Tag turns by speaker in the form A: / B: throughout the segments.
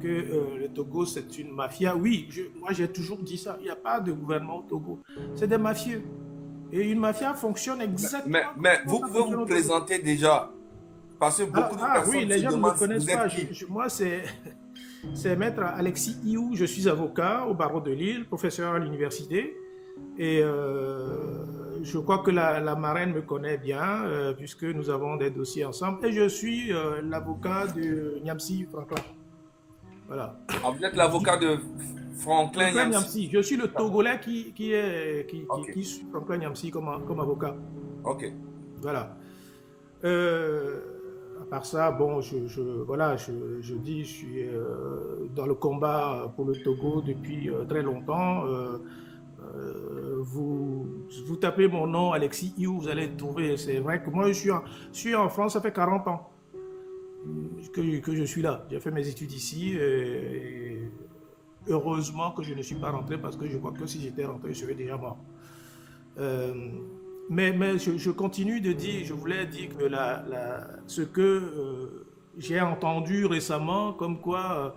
A: que le Togo, c'est une mafia. Oui, moi j'ai toujours dit ça. Il n'y a pas de gouvernement au Togo. C'est des mafieux. Et une mafia fonctionne exactement
B: Mais
A: comme
B: vous
A: ça
B: pouvez
A: fonctionne
B: vous
A: au Togo.
B: présenter déjà, parce que
A: Alors,
B: beaucoup de
A: ah oui,
B: personnes
A: les
B: se
A: gens ne me
B: demandent
A: connaissent
B: vous êtes
A: pas.
B: qui.
A: Moi, c'est Maître Alexis Iou. Je suis avocat au barreau de Lille, professeur à l'université. Et je crois que la marraine me connaît bien, puisque nous avons des dossiers ensemble. Et je suis l'avocat de Niamsi Franklin. Voilà.
B: Ah, vous êtes l'avocat de Franklin
A: Franklin
B: Yamsi.
A: Niamsi. Je suis le
B: D'accord.
A: Togolais
B: Ok.
A: qui suit Franklin Niamsi comme avocat.
B: Ok.
A: Voilà. Euh, à part ça, bon, voilà, je dis, je suis dans le combat pour le Togo depuis très longtemps. Vous tapez mon nom, Alexis Iou, vous allez trouver. C'est vrai que moi, je suis en France, ça fait 40 ans que je suis là. J'ai fait mes études ici. Et heureusement que je ne suis pas rentré parce que je crois que si j'étais rentré, je serais déjà mort. Euh, mais je continue de dire, je voulais dire que ce que j'ai entendu récemment, comme quoi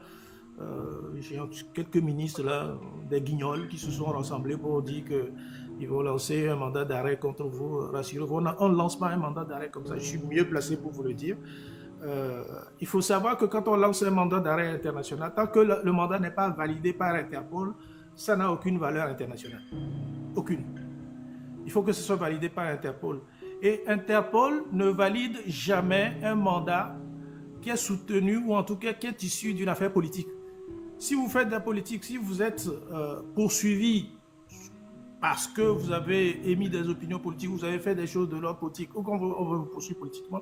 A: j'ai quelques ministres là, des guignols qui se sont rassemblés pour dire qu'ils vont lancer un mandat d'arrêt contre vous. Rassurez-vous, on ne lance pas un mandat d'arrêt comme ça, je suis mieux placé pour vous le dire. Il faut savoir que quand on lance un mandat d'arrêt international, tant que le mandat n'est pas validé par Interpol, ça n'a aucune valeur internationale. Aucune. Il faut que ce soit validé par Interpol. Et Interpol ne valide jamais un mandat qui est soutenu ou en tout cas qui est issu d'une affaire politique. Si vous faites de la politique, si vous êtes poursuivi parce que vous avez émis des opinions politiques, vous avez fait des choses de l'ordre politique, ou qu'on veut vous poursuivre politiquement,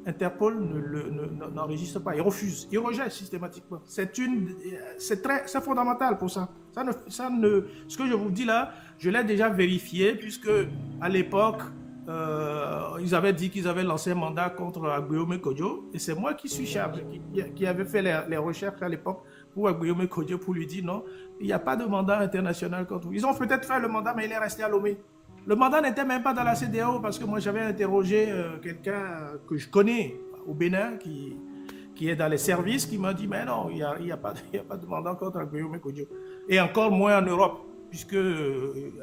A: Interpol n'enregistre pas, il refuse, il rejette systématiquement. C'est fondamental pour ça. Ce que je vous dis là, je l'ai déjà vérifié puisque à l'époque, ils avaient dit qu'ils avaient lancé un mandat contre Aguillaume Kodjo et c'est moi qui suis chargé, qui avait fait les recherches à l'époque pour Aguillaume Kodjo pour lui dire non, il n'y a pas de mandat international contre vous. Ils ont peut-être fait le mandat, mais il est resté à Lomé. Le mandat n'était même pas dans la CEDEAO parce que moi j'avais interrogé quelqu'un que je connais au Bénin qui est dans les services qui m'a dit mais non, il y a pas de mandat contre Guillaume Kodjo. Et encore moins en Europe, puisque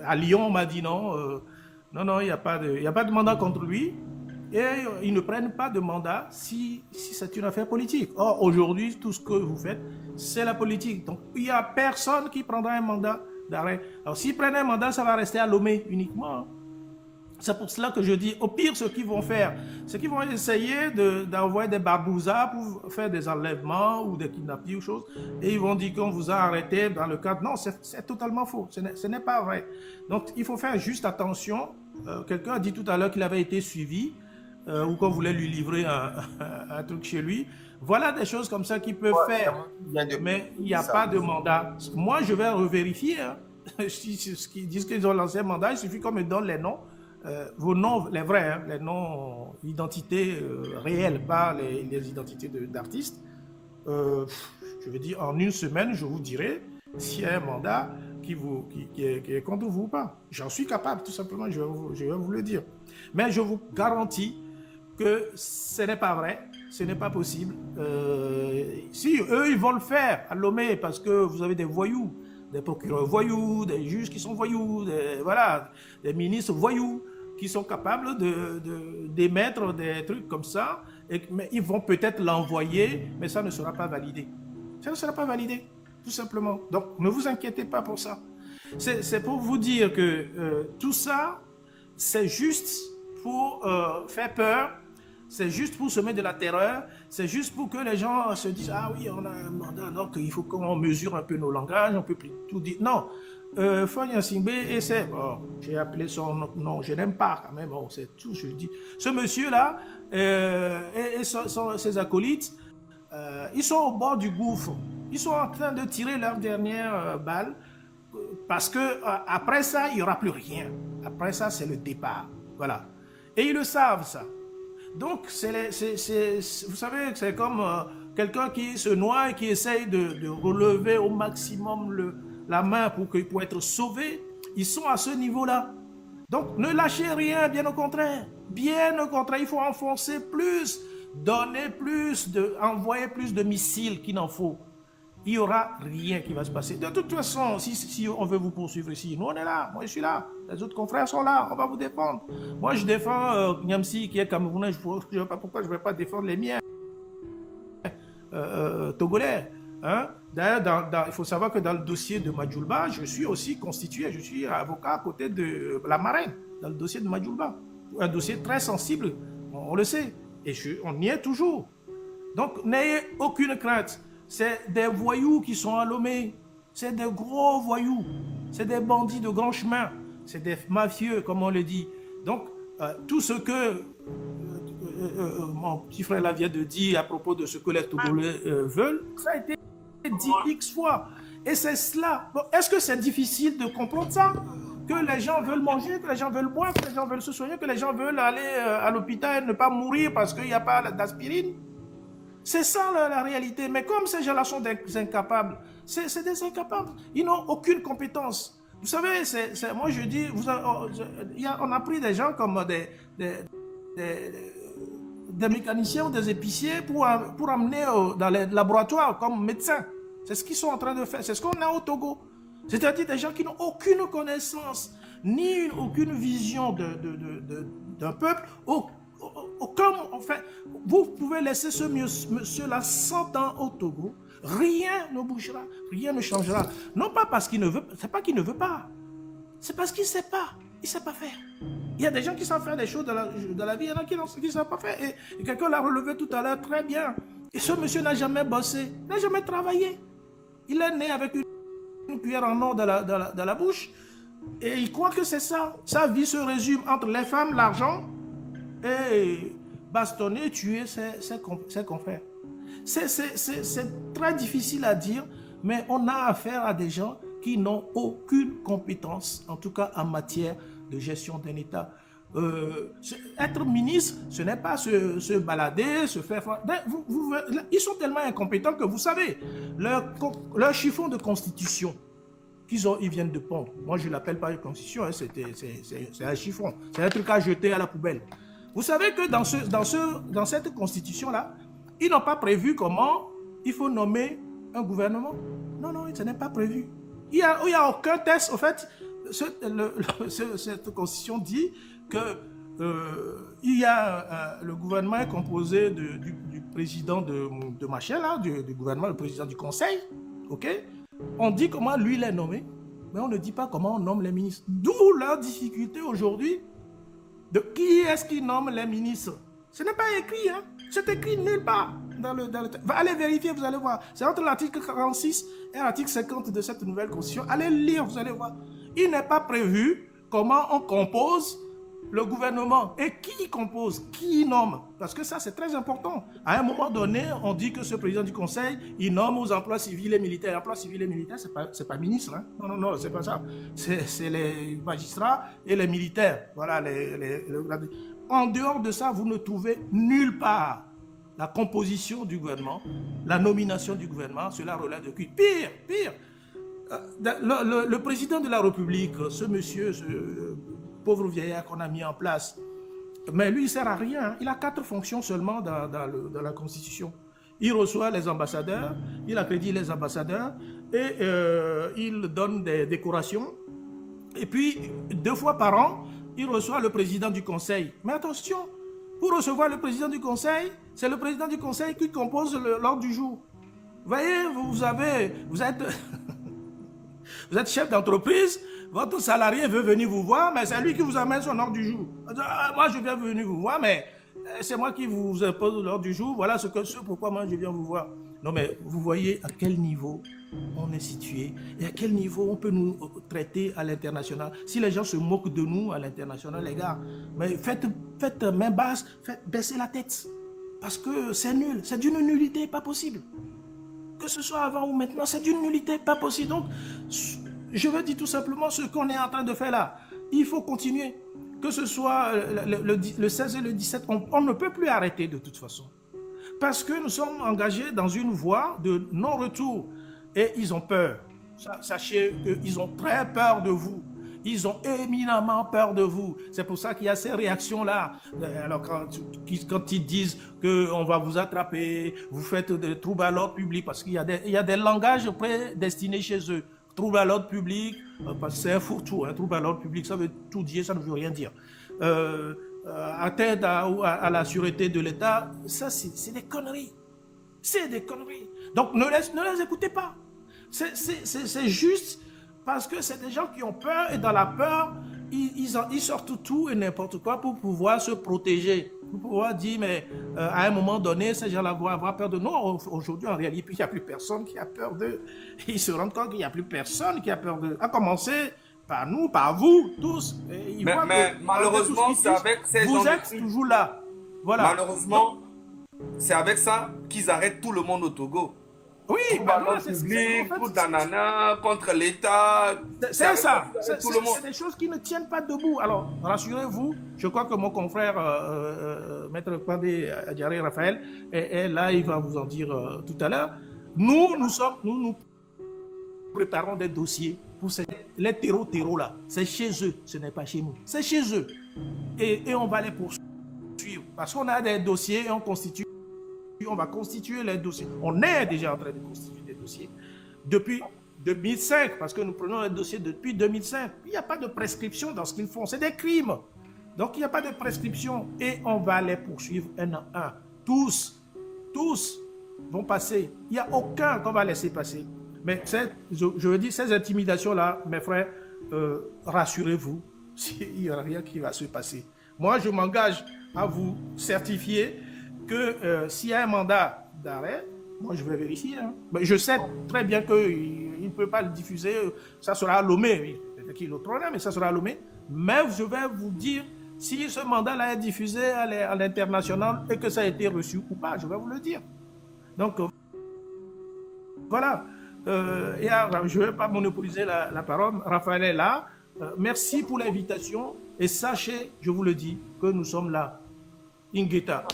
A: à Lyon on m'a dit non, non, il n'y a pas de mandat contre lui. Et ils ne prennent pas de mandat si c'est une affaire politique. Or, aujourd'hui, tout ce que vous faites, c'est la politique. Donc, il n'y a personne qui prendra un mandat d'arrêt. Alors, s'ils prennent un mandat, ça va rester à Lomé uniquement. C'est pour cela que je dis, au pire, ce qu'ils vont faire, c'est qu'ils vont essayer d'envoyer des barbouzas pour faire des enlèvements ou des kidnappings ou choses. Et ils vont dire qu'on vous a arrêté dans le cadre. Non, c'est totalement faux. Ce n'est pas vrai. Donc, il faut faire juste attention. Quelqu'un a dit tout à l'heure qu'il avait été suivi ou qu'on voulait lui livrer un truc chez lui. Voilà des choses comme ça qu'ils peuvent
C: Ouais, c'est
A: faire.
C: moi qui viens de
A: Mais il n'y
C: dire
A: a
C: ça.
A: pas de mandat. Moi, je vais revérifier. Hein. Si ce qu'ils disent qu'ils ont lancé un mandat, il suffit qu'on me donne les noms. Vos noms, les vrais, hein, les noms, identités réelles, pas les identités d'artistes. Euh, je veux dire, en une semaine, je vous dirai s'il y a un mandat qui est contre vous ou pas. J'en suis capable, tout simplement, je vais vous le dire. Mais je vous garantis que ce n'est pas vrai, ce n'est pas possible. Si eux, ils vont le faire à Lomé parce que vous avez des voyous, des procureurs voyous, des juges qui sont voyous, voilà, des ministres voyous qui sont capables d'émettre des trucs comme ça, mais ils vont peut-être l'envoyer, mais ça ne sera pas validé. Ça ne sera pas validé, tout simplement. Donc, ne vous inquiétez pas pour ça. C'est pour vous dire que tout ça, c'est juste pour faire peur, c'est juste pour semer de la terreur, c'est juste pour que les gens se disent ah oui, on a un mandat, donc il faut qu'on mesure un peu nos langages, on peut plus tout dire. Non, Fonia Singbe, et c'est, bon, j'ai appelé son nom, je n'aime pas quand même, bon, c'est tout, je le dis. Ce monsieur-là et ses acolytes, ils sont au bord du gouffre, ils sont en train de tirer leur dernière balle parce que après ça, il n'y aura plus rien. Après ça, c'est le départ. Voilà. Et ils le savent, ça. Donc, vous savez, c'est comme quelqu'un qui se noie et qui essaye de relever au maximum la main pour être sauvé. Ils sont à ce niveau-là. Donc, ne lâchez rien, bien au contraire. Bien au contraire, il faut enfoncer plus. envoyer plus de missiles qu'il n'en faut. Il n'y aura rien qui va se passer. De toute façon, si on veut vous poursuivre ici, nous on est là, moi je suis là, les autres confrères sont là, on va vous défendre. Moi je défends Niamsi qui est camerounais, je ne sais pas pourquoi je ne vais pas défendre les miens togolais. Hein? D'ailleurs, il faut savoir que dans le dossier de Madjoulba, je suis aussi constitué, je suis avocat à côté de la marraine, dans le dossier de Madjoulba. Un dossier très sensible, on le sait, et on y est toujours. Donc n'ayez aucune crainte. C'est des voyous qui sont à Lomé. C'est des gros voyous. C'est des bandits de grand chemin. C'est des mafieux, comme on le dit. Donc, tout ce que mon petit frère là vient de dire à propos de ce que les Togolais veulent, ça a été dit X fois. Et c'est cela. Bon, est-ce que c'est difficile de comprendre ça? Que les gens veulent manger, que les gens veulent boire, que les gens veulent se soigner, que les gens veulent aller à l'hôpital et ne pas mourir parce qu'il n'y a pas d'aspirine? C'est ça la réalité. Mais comme ces gens-là sont des incapables, c'est des incapables. Ils n'ont aucune compétence. Vous savez, moi je dis, on a pris des gens comme des mécaniciens ou des épiciers pour amener dans les laboratoires comme médecins. C'est ce qu'ils sont en train de faire. C'est ce qu'on a au Togo. C'est-à-dire des gens qui n'ont aucune connaissance, ni aucune vision d'un peuple, comme, enfin, vous pouvez laisser ce monsieur-là 100 ans au Togo, rien ne bougera, rien ne changera. Non pas parce qu'il ne veut, c'est pas qu'il ne veut pas, c'est parce qu'il ne sait pas, il ne sait pas faire. Il y a des gens qui savent faire des choses dans la vie, il y en a qui ne savent pas faire. Et quelqu'un l'a relevé tout à l'heure très bien. Et ce monsieur n'a jamais bossé, n'a jamais travaillé. Il est né avec une cuillère en or dans la bouche et il croit que c'est ça. Sa vie se résume entre les femmes, l'argent et bastonner, tuer ses confrères. C'est très difficile à dire, mais on a affaire à des gens qui n'ont aucune compétence, en tout cas en matière de gestion d'un État. Être ministre, ce n'est pas se balader, se faire... Ils sont tellement incompétents que vous savez, leur chiffon de constitution, ils viennent de pondre. Moi, je ne l'appelle pas une constitution, hein, c'est un chiffon. C'est un truc à jeter à la poubelle. Vous savez que dans cette constitution-là, ils n'ont pas prévu comment il faut nommer un gouvernement. Non, ce n'est pas prévu. Il n'y a aucun texte. En fait, cette constitution dit que le gouvernement est composé du président de machin, là, du gouvernement, le président du conseil. Ok? On dit comment lui il est nommé, mais on ne dit pas comment on nomme les ministres. D'où leur difficulté aujourd'hui. De qui est-ce qui nomme les ministres? Ce n'est pas écrit, hein? C'est écrit nulle part dans le texte. Allez vérifier, vous allez voir. C'est entre l'article 46 et l'article 50 de cette nouvelle constitution. Allez lire, vous allez voir. Il n'est pas prévu comment on compose le gouvernement. Et qui compose? Qui nomme? Parce que ça, c'est très important. À un moment donné, on dit que ce président du conseil, il nomme aux emplois civils et militaires. Emplois civils et militaires, c'est pas ministre. Hein? Non, c'est pas ça. C'est les magistrats et les militaires. Voilà. En dehors de ça, vous ne trouvez nulle part la composition du gouvernement, la nomination du gouvernement. Cela relève de qui? Pire. Le président de la République, ce monsieur, pauvre vieillard qu'on a mis en place, mais lui il ne sert à rien. Il a 4 fonctions seulement dans la Constitution. Il reçoit les ambassadeurs, il accrédite les ambassadeurs et il donne des décorations. Et puis 2 fois par an, il reçoit le président du conseil. Mais attention, pour recevoir le président du conseil, c'est le président du conseil qui compose l'ordre du jour. Vous voyez, vous êtes chef d'entreprise, votre salarié veut venir vous voir, mais c'est lui qui vous amène son ordre du jour. Moi, je viens venir vous voir, mais c'est moi qui vous impose l'ordre du jour. Voilà ce pourquoi moi je viens vous voir. Non, mais vous voyez à quel niveau on est situé et à quel niveau on peut nous traiter à l'international. Si les gens se moquent de nous à l'international, les gars, mais faites main basse, baissez la tête. Parce que c'est nul, c'est d'une nullité pas possible. Que ce soit avant ou maintenant, c'est d'une nullité pas possible. Donc, je veux dire tout simplement ce qu'on est en train de faire là. Il faut continuer. Que ce soit le 16 et le 17, on ne peut plus arrêter de toute façon. Parce que nous sommes engagés dans une voie de non-retour. Et ils ont peur. Sachez qu'ils ont très peur de vous. Ils ont éminemment peur de vous. C'est pour ça qu'il y a ces réactions-là. Alors, quand ils disent qu'on va vous attraper, vous faites des troubles à l'ordre public, parce qu'il y a des langages prédestinés chez eux. Trouble à l'ordre public, parce que c'est un fourre-tout. Un trouble à l'ordre public, ça veut tout dire, ça ne veut rien dire. Atteinte à la sûreté de l'État, ça, c'est des conneries. C'est des conneries. Donc, ne les écoutez pas. C'est juste parce que c'est des gens qui ont peur, et dans la peur, ils sortent tout et n'importe quoi pour pouvoir se protéger, pour pouvoir dire, mais à un moment donné, ces gens-là vont avoir peur de nous. Aujourd'hui, en réalité, il n'y a plus personne qui a peur d'eux. Ils se rendent compte qu'il n'y a plus personne qui a peur d'eux. À commencer par nous, par vous, tous.
B: Mais malheureusement, c'est avec ces gens...
A: Vous êtes toujours là. Voilà.
B: Malheureusement, c'est avec ça qu'ils arrêtent tout le monde au Togo.
A: Oui,
B: tout danana, contre l'État.
A: C'est ça. C'est des choses qui ne tiennent pas debout. Alors, rassurez-vous, je crois que mon confrère, Maître Pandé Adjaré Raphaël, est là, il va vous en dire tout à l'heure. Nous préparons des dossiers pour les terreaux là. C'est chez eux, ce n'est pas chez nous. C'est chez eux. Et on va les poursuivre. Parce qu'on a des dossiers et on va constituer les dossiers. On est déjà en train de constituer des dossiers depuis 2005, parce que nous prenons les dossiers depuis 2005. Il n'y a pas de prescription dans ce qu'ils font. C'est des crimes. Donc, il n'y a pas de prescription. Et on va les poursuivre un à un. Tous vont passer. Il n'y a aucun qu'on va laisser passer. Mais je veux dire, ces intimidations-là, mes frères, rassurez-vous, il n'y a rien qui va se passer. Moi, je m'engage à vous certifier que s'il y a un mandat d'arrêt, moi je vais vérifier. Hein. Mais je sais très bien qu'il ne peut pas le diffuser, ça sera à Lomé, peut-être qu'il le trône, mais ça sera à Lomé. Mais je vais vous dire, si ce mandat-là est diffusé à l'international et que ça a été reçu ou pas, je vais vous le dire. Donc, voilà. Je ne vais pas monopoliser la parole. Raphaël est là. Merci pour l'invitation et sachez, je vous le dis, que nous sommes là. Ingeta.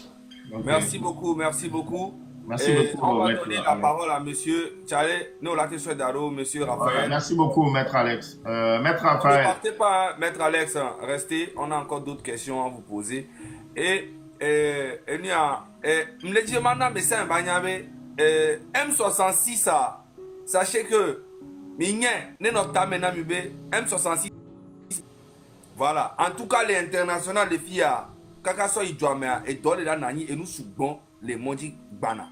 B: Okay. Merci beaucoup, merci beaucoup.
C: Merci beaucoup.
B: On va donner la parole à monsieur Tchale, monsieur Raphaël.
C: Merci beaucoup, Maître Alex. Maître Raphaël.
B: Ne partez pas, Maître Alex, restez. On a encore d'autres questions à vous poser. M66, sachez que M66, voilà. En tout cas, les internationaux, les filles, Kakaso Idjouamea et Dolela Nani et nous soubons les Mondi Bana.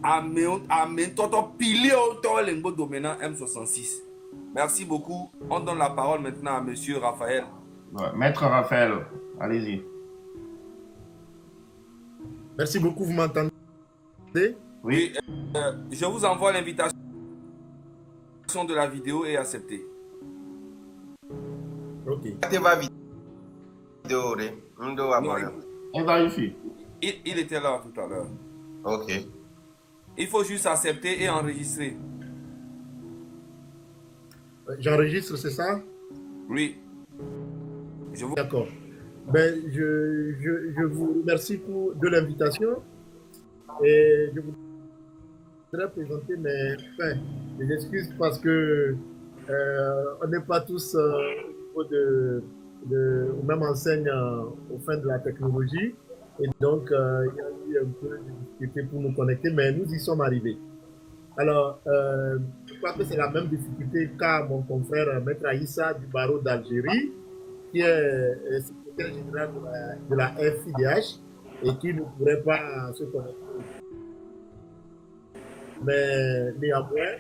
B: Amen, toto pilier autour les mots dominants M66. Merci beaucoup. On donne la parole maintenant à monsieur Raphaël.
C: Ouais, Maître Raphaël, allez-y.
D: Merci beaucoup, vous m'entendez?
B: Oui. Je vous envoie l'invitation de la vidéo et acceptez.
D: Ok.
B: Il était là tout à l'heure.
E: Ok.
B: Il faut juste accepter et enregistrer.
D: J'enregistre, c'est ça?
B: Oui.
D: D'accord. Ben, je vous remercie de l'invitation et je voudrais présenter mes excuses parce que on n'est pas tous au niveau aux mêmes enseignes au fin de la technologie et donc il y a eu un peu de difficulté pour nous connecter, mais nous y sommes arrivés. Alors, je crois que c'est la même difficulté qu'a mon confrère Maître Aïssa du barreau d'Algérie, qui est secrétaire général de la FIDH et qui ne pourrait pas se connecter. Mais néanmoins,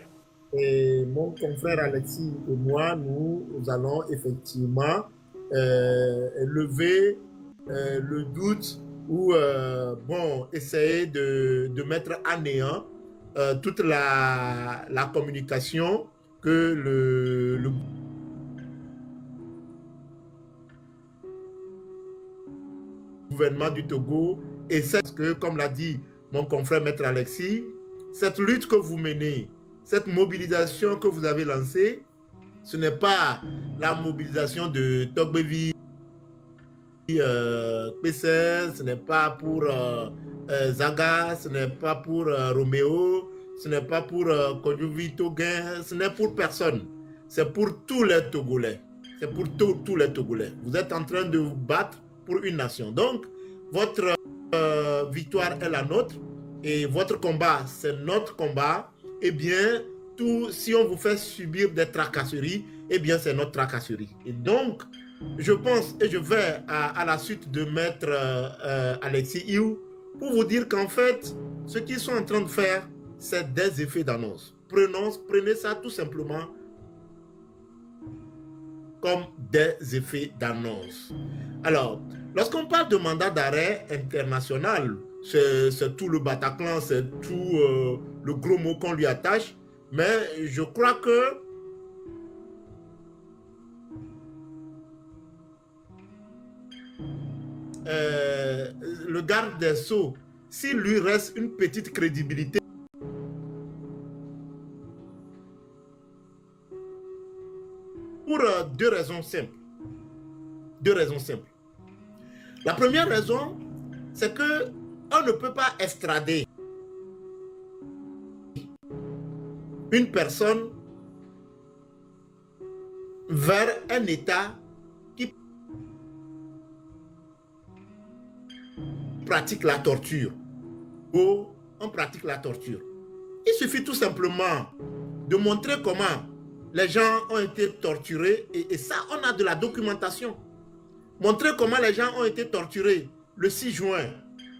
D: mon confrère Alexis et moi, nous allons effectivement lever le doute ou essayer de mettre à néant toute la communication que le gouvernement du Togo essaie, parce que, comme l'a dit mon confrère Maître Alexis, cette lutte que vous menez, cette mobilisation que vous avez lancée, ce n'est pas la mobilisation de Togbevi, PC, ce n'est pas pour Zaga, ce n'est pas pour Roméo, ce n'est pas pour Kodjovi Toguin, ce n'est pour personne. C'est pour tous les Togolais. c'est pour tous les Togolais. Vous êtes en train de vous battre pour une nation. Donc, votre victoire est la nôtre et votre combat, c'est notre combat. Eh bien, si on vous fait subir des tracasseries, eh bien, c'est notre tracasserie. Et donc, je pense, et je vais à la suite de Maître Alexis Iou, pour vous dire qu'en fait, ce qu'ils sont en train de faire, c'est des effets d'annonce. Prenez ça tout simplement comme des effets d'annonce. Alors, lorsqu'on parle de mandat d'arrêt international, c'est tout le Bataclan, c'est tout le gros mot qu'on lui attache, mais je crois que le garde des Sceaux, s'il lui reste une petite crédibilité, pour deux raisons simples. Deux raisons simples. La première raison, c'est que on ne peut pas extrader une personne vers un État qui pratique la torture. Ou on pratique la torture. Il suffit tout simplement de montrer comment les gens ont été torturés et ça, on a de la documentation. Montrer comment les gens ont été torturés le 6 juin,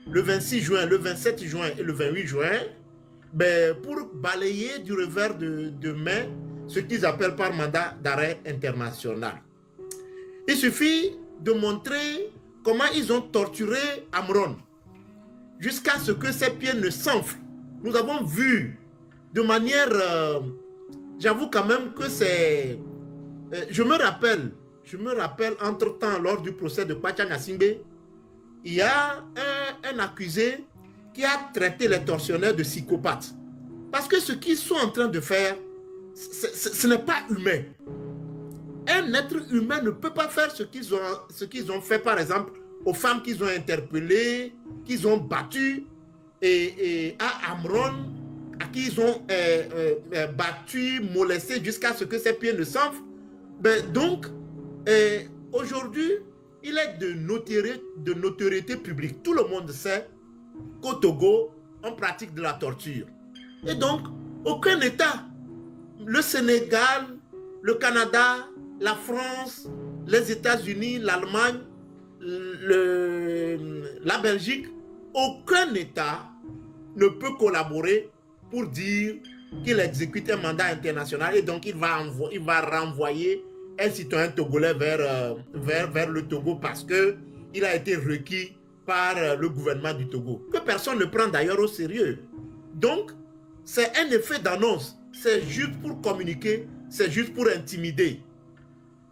D: le 26 juin, le 27 juin et le 28 juin, ben, pour balayer du revers de main ce qu'ils appellent par mandat d'arrêt international. Il suffit de montrer comment ils ont torturé Amron jusqu'à ce que ses pieds ne s'enflent. Nous avons vu de manière... j'avoue quand même que c'est... je me rappelle entre-temps, lors du procès de Pachanga Simbe, il y a un accusé qui a traité les tortionnaires de psychopathes. Parce que ce qu'ils sont en train de faire, ce n'est pas humain. Un être humain ne peut pas faire ce qu'ils ont fait, par exemple, aux femmes qu'ils ont interpellées, qu'ils ont battues, et à Amron, à qui ils ont battu, molesté jusqu'à ce que ses pieds ne s'enflent. Ben, donc, aujourd'hui, il est de notoriété publique. Tout le monde sait qu'au Togo, on pratique de la torture. Et donc, aucun État, le Sénégal, le Canada, la France, les États-Unis, l'Allemagne, la Belgique, aucun État ne peut collaborer pour dire qu'il exécute un mandat international et donc il va renvoyer un citoyen togolais vers le Togo parce qu'il a été requis par le gouvernement du Togo, que personne ne prend d'ailleurs au sérieux. Donc, c'est un effet d'annonce, c'est juste pour communiquer, c'est juste pour intimider.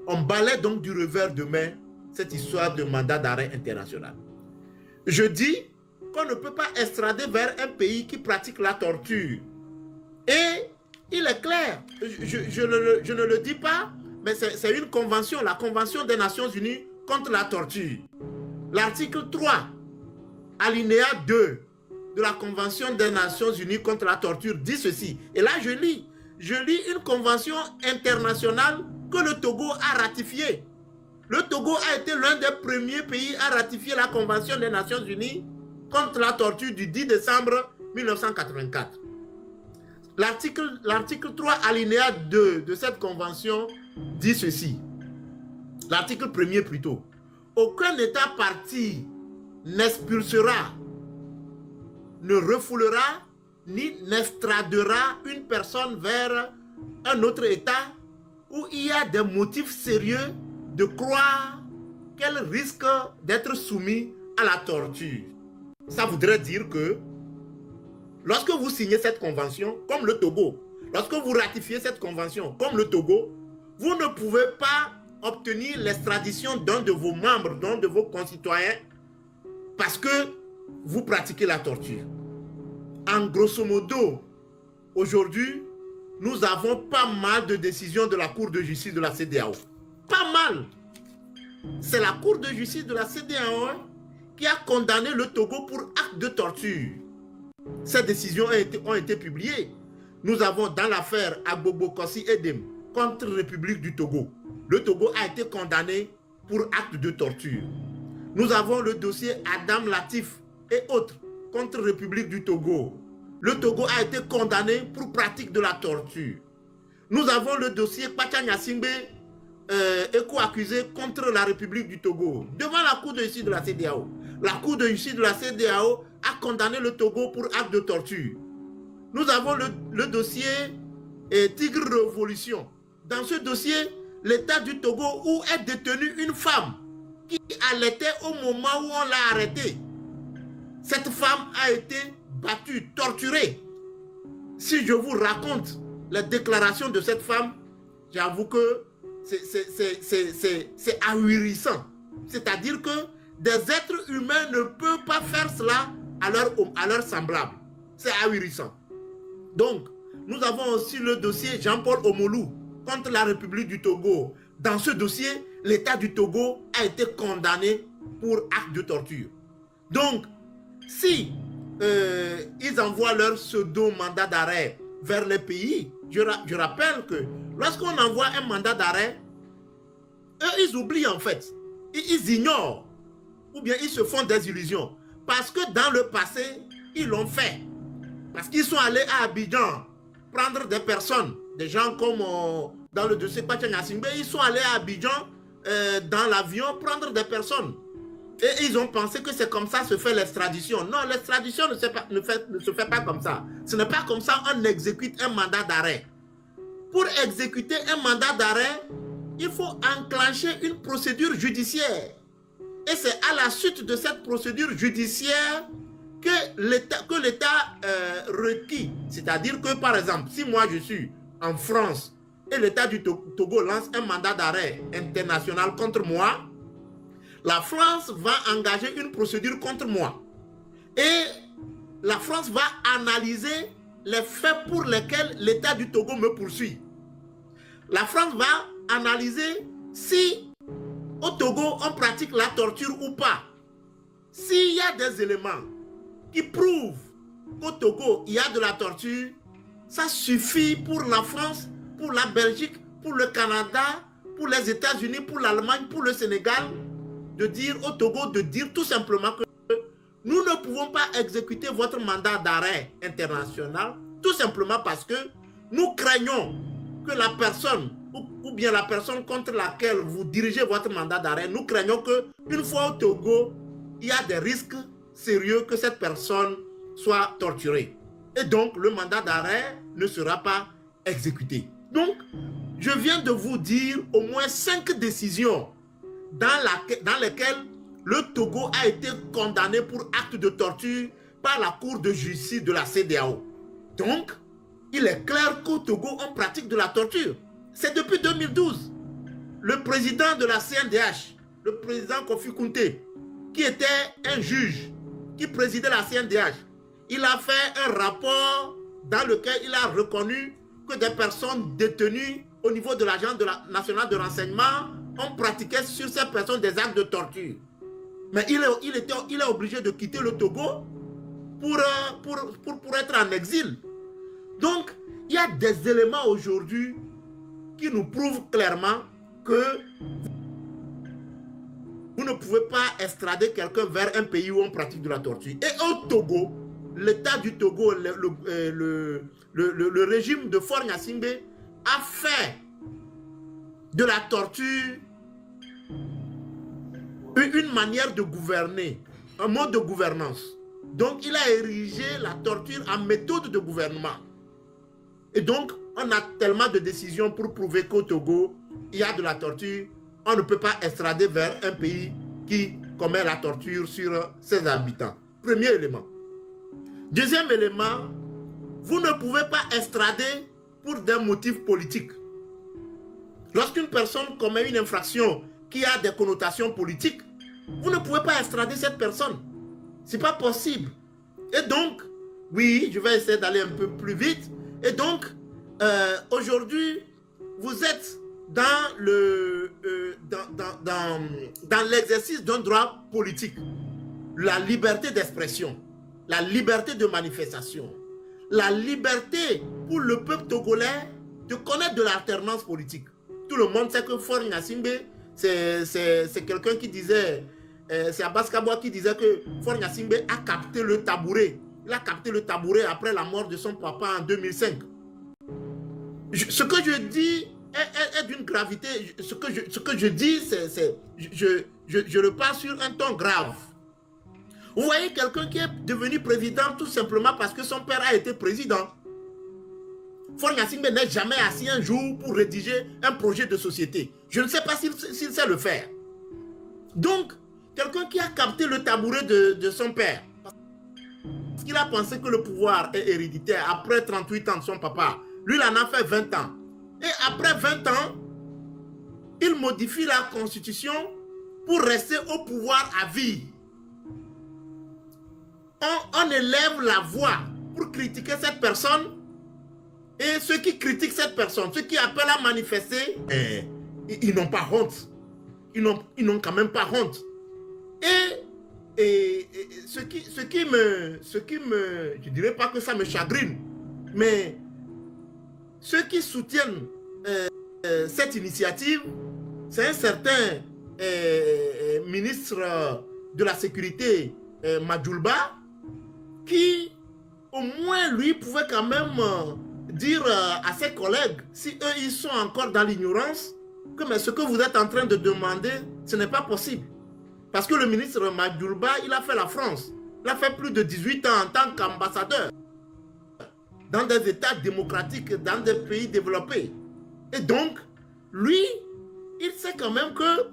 D: On balaie donc du revers de main cette histoire de mandat d'arrêt international. Je dis qu'on ne peut pas extrader vers un pays qui pratique la torture. Et il est clair, je ne le dis pas, mais c'est une convention, la Convention des Nations Unies contre la torture. L'article 3, alinéa 2 de la Convention des Nations Unies contre la torture dit ceci. Et là, je lis une convention internationale que le Togo a ratifiée. Le Togo a été l'un des premiers pays à ratifier la Convention des Nations Unies contre la torture du 10 décembre 1984. L'article 3, alinéa 2 de cette convention dit ceci. L'article 1er plutôt. Aucun État parti n'expulsera, ne refoulera, ni n'extradera une personne vers un autre État où il y a des motifs sérieux de croire qu'elle risque d'être soumise à la torture. Ça voudrait dire que lorsque vous signez cette convention, comme le Togo, lorsque vous ratifiez cette convention, comme le Togo, vous ne pouvez pas obtenir l'extradition d'un de vos membres, d'un de vos concitoyens, parce que vous pratiquez la torture. En grosso modo, aujourd'hui, nous avons pas mal de décisions de la Cour de justice de la CEDEAO. Pas mal. C'est la Cour de justice de la CEDEAO qui a condamné le Togo pour acte de torture. Ces décisions ont été publiées. Nous avons dans l'affaire Agbobo Kossi Edem contre la République du Togo. le Togo a été condamné pour acte de torture. Nous avons le dossier Adam Latif et autres contre la République du Togo. Le Togo a été condamné pour pratique de la torture. Nous avons le dossier Kpacha Nyasingbe, éco-accusé contre la République du Togo, devant la Cour de justice de la CEDEAO. La Cour de justice de la CEDEAO a condamné le Togo pour acte de torture. Nous avons le dossier Tigre Révolution. Dans ce dossier, l'État du Togo où est détenue une femme qui allaitait au moment où on l'a arrêtée. Cette femme a été battue, torturée. Si je vous raconte les déclarations de cette femme, j'avoue que c'est ahurissant. C'est-à-dire que des êtres humains ne peuvent pas faire cela à leur semblable. C'est ahurissant. Donc, nous avons aussi le dossier Jean-Paul Omolou contre la République du Togo. Dans ce dossier, l'État du Togo a été condamné pour acte de torture. Donc, si ils envoient leur pseudo-mandat d'arrêt vers les pays, je rappelle que lorsqu'on envoie un mandat d'arrêt, eux, ils oublient en fait. Ils ignorent. Ou bien ils se font des illusions. Parce que dans le passé, ils l'ont fait. Parce qu'ils sont allés à Abidjan prendre des personnes, des gens comme dans le dossier Kpacha Nyasingbe, ils sont allés à Abidjan dans l'avion prendre des personnes. Et ils ont pensé que c'est comme ça se fait l'extradition. Non, l'extradition ne se fait pas comme ça. Ce n'est pas comme ça on exécute un mandat d'arrêt. Pour exécuter un mandat d'arrêt, il faut enclencher une procédure judiciaire. Et c'est à la suite de cette procédure judiciaire que l'État requis. C'est-à-dire que, par exemple, si moi je suis en France et l'État du Togo lance un mandat d'arrêt international contre moi, la France va engager une procédure contre moi. Et la France va analyser les faits pour lesquels l'État du Togo me poursuit. La France va analyser si au Togo on pratique la torture ou pas. S'il y a des éléments qui prouvent qu'au Togo il y a de la torture, ça suffit pour la France, pour la Belgique, pour le Canada, pour les États-Unis, pour l'Allemagne, pour le Sénégal, de dire au Togo, de dire tout simplement que nous ne pouvons pas exécuter votre mandat d'arrêt international, tout simplement parce que nous craignons que la personne, ou bien la personne contre laquelle vous dirigez votre mandat d'arrêt, nous craignons qu'une fois au Togo, il y a des risques sérieux que cette personne soit torturée. Et donc, le mandat d'arrêt ne sera pas exécuté. Donc, je viens de vous dire au moins 5 décisions dans lesquelles le Togo a été condamné pour acte de torture par la Cour de justice de la CEDEAO. Donc, il est clair qu'au Togo, on pratique de la torture. C'est depuis 2012. Le président de la CNDH, le président Kofi Kounté, qui était un juge, qui présidait la CNDH, il a fait un rapport dans lequel il a reconnu que des personnes détenues au niveau de l'Agence nationale de renseignement ont pratiqué sur ces personnes des actes de torture. Mais il est obligé de quitter le Togo pour être en exil. Donc, il y a des éléments aujourd'hui qui nous prouvent clairement que vous ne pouvez pas extrader quelqu'un vers un pays où on pratique de la torture. Et au Togo, l'État du Togo, le régime de Faure Gnassingbé a fait de la torture une manière de gouverner, un mode de gouvernance. Donc, il a érigé la torture en méthode de gouvernement. Et donc, on a tellement de décisions pour prouver qu'au Togo, il y a de la torture. On ne peut pas extrader vers un pays qui commet la torture sur ses habitants. Premier élément. Deuxième élément, vous ne pouvez pas extrader pour des motifs politiques. Lorsqu'une personne commet une infraction qui a des connotations politiques, vous ne pouvez pas extrader cette personne. Ce n'est pas possible. Et donc, oui, je vais essayer d'aller un peu plus vite. Et donc, aujourd'hui, vous êtes dans l'exercice d'un droit politique. La liberté d'expression, la liberté de manifestation, la liberté pour le peuple togolais de connaître de l'alternance politique. tout le monde sait que Faure Gnassingbé, c'est quelqu'un qui disait, c'est Abbas Kabwa qui disait que Faure Gnassingbé a capté le tabouret. Il a capté le tabouret après la mort de son papa en 2005. Ce que je dis est d'une gravité. Ce que je dis, je le passe sur un ton grave. Vous voyez quelqu'un qui est devenu président tout simplement parce que son père a été président. Faure Gnassingbé n'est jamais assis un jour pour rédiger un projet de société. Je ne sais pas s'il sait le faire. Donc, quelqu'un qui a capté le tabouret de son père, parce qu'il a pensé que le pouvoir est héréditaire après 38 ans de son papa, lui, il en a fait 20 ans. Et après 20 ans, il modifie la constitution pour rester au pouvoir à vie. On élève la voix pour critiquer cette personne. Et ceux qui critiquent cette personne, ceux qui appellent à manifester, ils n'ont pas honte. Ils n'ont quand même pas honte. Et ce qui me, je dirais pas que ça me chagrine, mais ceux qui soutiennent cette initiative, c'est un certain ministre de la Sécurité, Madjoulba, qui au moins lui pouvait quand même dire à ses collègues, si eux ils sont encore dans l'ignorance, que mais ce que vous êtes en train de demander, ce n'est pas possible. Parce que le ministre Madjoulba, il a fait la France. Il a fait plus de 18 ans en tant qu'ambassadeur dans des États démocratiques, dans des pays développés. Et donc, lui, il sait quand même que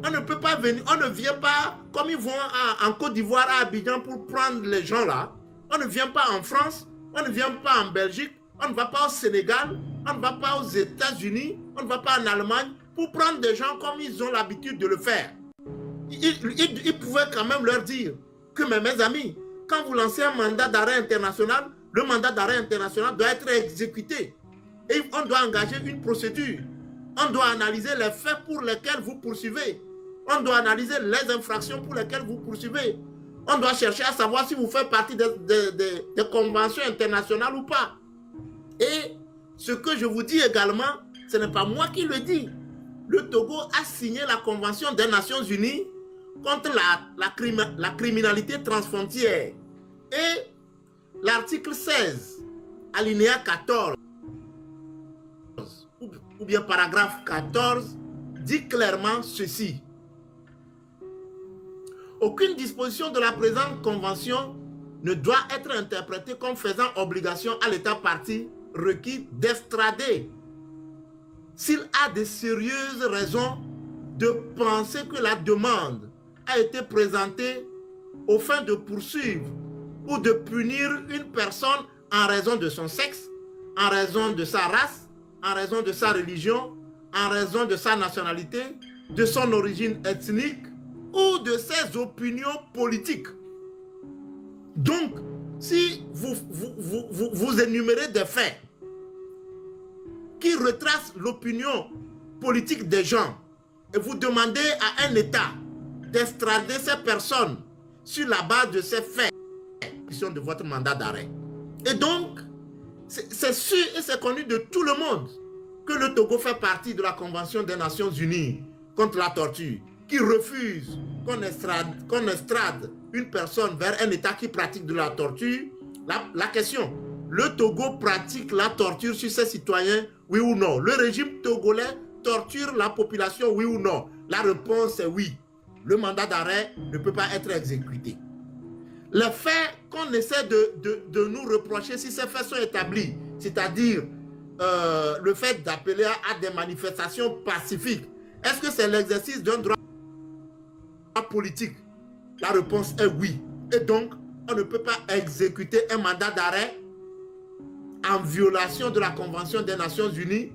D: on ne peut pas venir, on ne vient pas, comme ils vont en Côte d'Ivoire, à Abidjan pour prendre les gens là. On ne vient pas en France, on ne vient pas en Belgique, on ne va pas au Sénégal, on ne va pas aux États-Unis, on ne va pas en Allemagne pour prendre des gens comme ils ont l'habitude de le faire. Il pouvait quand même leur dire que mes amis, quand vous lancez un mandat d'arrêt international, le mandat d'arrêt international doit être exécuté. Et on doit engager une procédure. On doit analyser les faits pour lesquels vous poursuivez. On doit analyser les infractions pour lesquelles vous poursuivez. On doit chercher à savoir si vous faites partie des conventions internationales ou pas. Et ce que je vous dis également, ce n'est pas moi qui le dis. Le Togo a signé la Convention des Nations Unies contre la criminalité transfrontière. Et l'article 16, alinéa 14, ou bien paragraphe 14, dit clairement ceci. Aucune disposition de la présente convention ne doit être interprétée comme faisant obligation à l'État partie requis d'extrader s'il a de sérieuses raisons de penser que la demande a été présentée aux fins de poursuivre ou de punir une personne en raison de son sexe, en raison de sa race, en raison de sa religion, en raison de sa nationalité, de son origine ethnique ou de ses opinions politiques. Donc, si vous énumérez des faits qui retracent l'opinion politique des gens et vous demandez à un État d'extrader ces personnes sur la base de ces faits qui sont de votre mandat d'arrêt. Et donc, c'est sûr et c'est connu de tout le monde que le Togo fait partie de la Convention des Nations Unies contre la torture, qui refuse qu'on extrade une personne vers un État qui pratique de la torture. La question, le Togo pratique la torture sur ses citoyens, oui ou non? Le régime togolais torture la population, oui ou non? La réponse est oui. Le mandat d'arrêt ne peut pas être exécuté. Les faits qu'on essaie de nous reprocher, si ces faits sont établis, c'est-à-dire le fait d'appeler à des manifestations pacifiques, est-ce que c'est l'exercice d'un droit politique? La réponse est oui. Et donc, on ne peut pas exécuter un mandat d'arrêt en violation de la Convention des Nations Unies,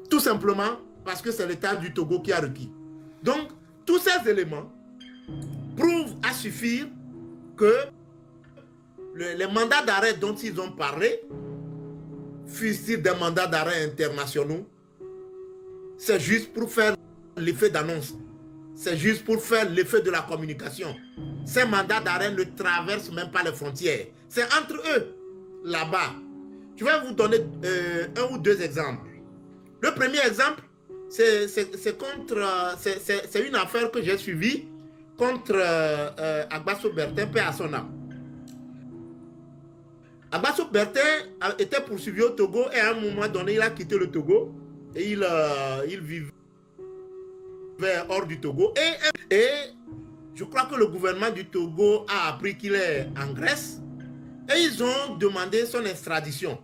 D: tout simplement parce que c'est l'État du Togo qui a requis. Donc, tous ces éléments prouvent à suffire que les mandats d'arrêt dont ils ont parlé, fussent-ils des mandats d'arrêt internationaux, c'est juste pour faire l'effet d'annonce. C'est juste pour faire l'effet de la communication. Ces mandats d'arrêt ne traversent même pas les frontières. C'est entre eux, là-bas. Je vais vous donner un ou deux exemples. Le premier exemple, c'est une affaire que j'ai suivie contre Agbasso Bertin, paix à son âme. Agbasso Bertin était poursuivi au Togo et à un moment donné, il a quitté le Togo et il vivait hors du Togo. Et je crois que le gouvernement du Togo a appris qu'il est en Grèce et ils ont demandé son extradition.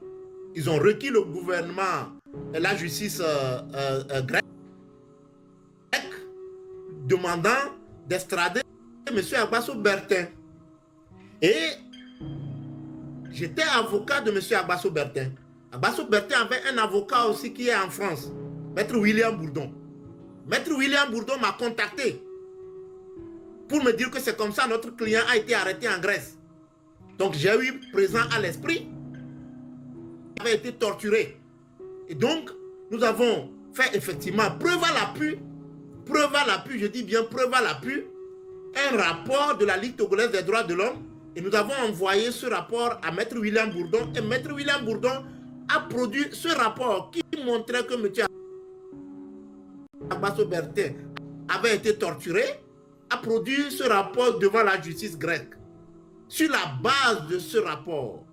D: Ils ont requis le gouvernement et la justice grecque demandant d'extrader M. Agbasso Bertin. Et j'étais avocat de M. Agbasso Bertin. Agbasso Bertin avait un avocat aussi qui est en France, Maître William Bourdon. Maître William Bourdon m'a contacté pour me dire que c'est comme ça notre client a été arrêté en Grèce. Donc j'ai eu présent à l'esprit, il avait été torturé. Et donc nous avons fait effectivement preuve à l'appui, je dis bien preuve à l'appui, un rapport de la Ligue togolaise des droits de l'homme. Et nous avons envoyé ce rapport à Maître William Bourdon. Et Maître William Bourdon a produit ce rapport qui montrait que M. Agbasso Bertin avait été torturé, a produit ce rapport devant la justice grecque. Sur la base de ce rapport,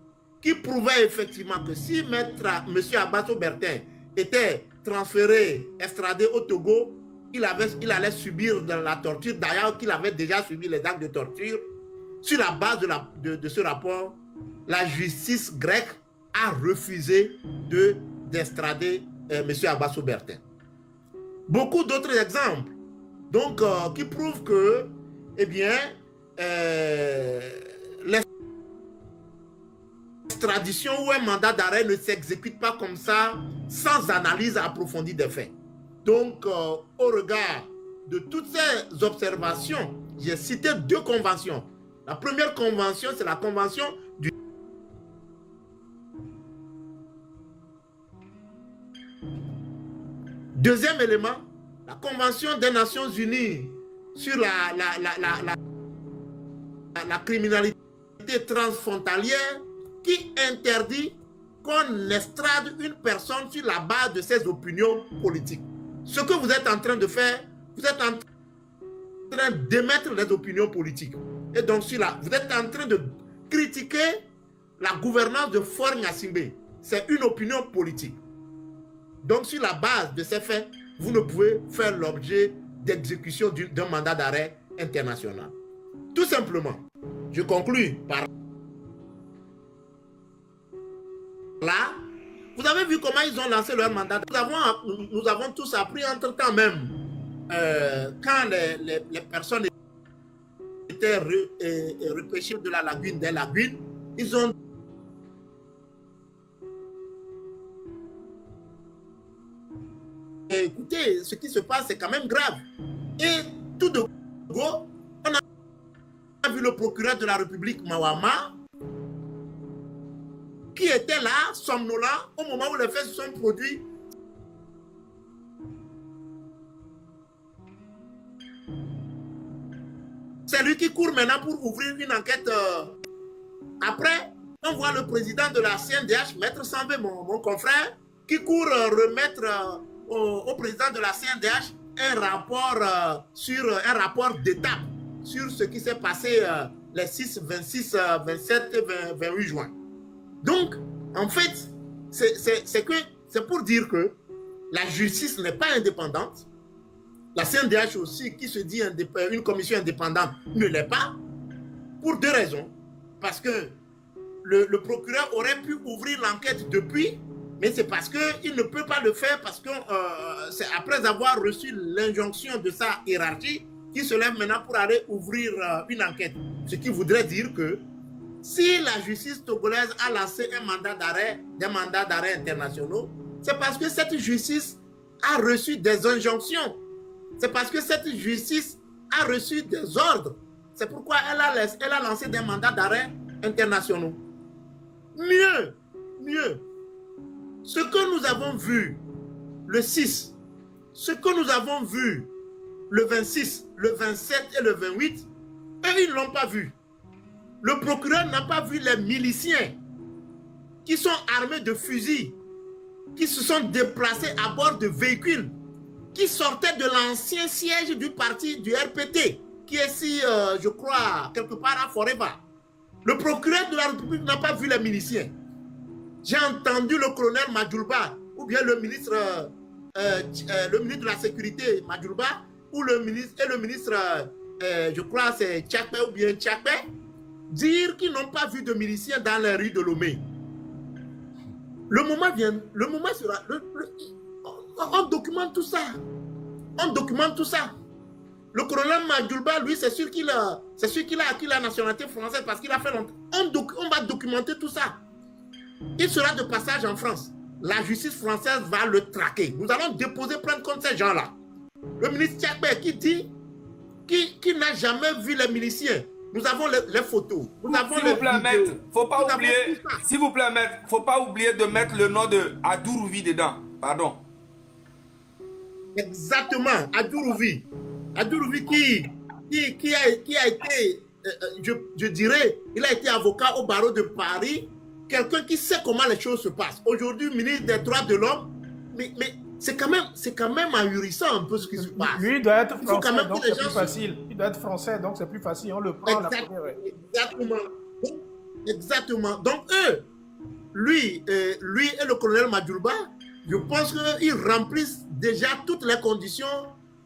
D: qui prouvait effectivement que si M. Agbasso Bertin était transféré, extradé au Togo, il allait subir de la torture, d'ailleurs qu'il avait déjà subi les actes de torture. Sur la base de ce rapport, la justice grecque a refusé d'extrader M. Agbasso Bertin. Beaucoup d'autres exemples, donc, qui prouvent que, eh bien, l'extradition ou un mandat d'arrêt ne s'exécute pas comme ça, sans analyse approfondie des faits. Donc, au regard de toutes ces observations, j'ai cité 2 conventions. La première convention, c'est la convention du... Deuxième élément, la convention des Nations Unies sur la criminalité transfrontalière qui interdit qu'on extrade une personne sur la base de ses opinions politiques. Ce que vous êtes en train de faire, vous êtes en train d'émettre les opinions politiques. Et donc, vous êtes en train de critiquer la gouvernance de Faure Gnassingbé. C'est une opinion politique. Donc, sur la base de ces faits, vous ne pouvez faire l'objet d'exécution d'un mandat d'arrêt international. Tout simplement, je conclus par là. Vous avez vu comment ils ont lancé leur mandat. Nous avons tous appris entre-temps même, quand les personnes étaient repêchées de la lagune des lagunes, ils ont écoutez, ce qui se passe, c'est quand même grave. Et tout de go, on a vu le procureur de la République, Mawama, qui était là, somnolent, au moment où les faits se sont produits. C'est lui qui court maintenant pour ouvrir une enquête. Après, on voit le président de la CNDH, Maître Sambé, mon confrère, qui court remettre au président de la CNDH un rapport d'étape sur ce qui s'est passé les 6, 26, 27 et 28 juin. Donc, en fait, c'est pour dire que la justice n'est pas indépendante. La CNDH aussi, qui se dit une commission indépendante, ne l'est pas, pour 2 raisons. Parce que le procureur aurait pu ouvrir l'enquête depuis, mais c'est parce qu'il ne peut pas le faire, parce que c'est après avoir reçu l'injonction de sa hiérarchie qu'il se lève maintenant pour aller ouvrir une enquête. Ce qui voudrait dire que si la justice togolaise a lancé un mandat d'arrêt, des mandats d'arrêt internationaux, c'est parce que cette justice a reçu des injonctions. C'est parce que cette justice a reçu des ordres. C'est pourquoi elle a lancé des mandats d'arrêt internationaux. Mieux, ce que nous avons vu le 6, ce que nous avons vu le 26, le 27 et le 28, eux, ils ne l'ont pas vu. Le procureur n'a pas vu les miliciens qui sont armés de fusils qui se sont déplacés à bord de véhicules qui sortaient de l'ancien siège du parti du RPT, qui est ici, je crois, quelque part à Forever. Le procureur de la République n'a pas vu les miliciens. J'ai entendu le colonel Madjoulba, ou bien le ministre de la Sécurité Madjoulba, ou le ministre, je crois c'est Tchakpe ou bien Tchakpe, dire qu'ils n'ont pas vu de miliciens dans les rues de Lomé. Le moment vient, le moment sera... on documente tout ça. On documente tout ça. Le colonel Madjoulba, lui, c'est sûr qu'il a acquis la nationalité française parce qu'il a fait longtemps. On va documenter tout ça. Il sera de passage en France. La justice française va le traquer. Nous allons déposer plainte contre ces gens-là. Le ministre Tchakbe qui dit qu'il n'a jamais vu les miliciens. Nous avons les photos. Nous avons
B: S'il vous plaît, maître, faut pas oublier. S'il vous plaît, maître, faut pas oublier de mettre le nom de Adourouvi dedans. Pardon.
D: Exactement, Adourouvi. Adourouvi qui a été, je dirais, il a été avocat au barreau de Paris. Quelqu'un qui sait comment les choses se passent. Aujourd'hui, ministre des droits de l'homme, mais c'est quand même ahurissant un peu ce qui se passe.
A: Lui, il doit être français, donc c'est plus facile. Il doit être français, donc c'est plus facile. On le prend la première.
D: Exactement. Donc, lui et le colonel Madjoulba, je pense qu'ils remplissent déjà toutes les conditions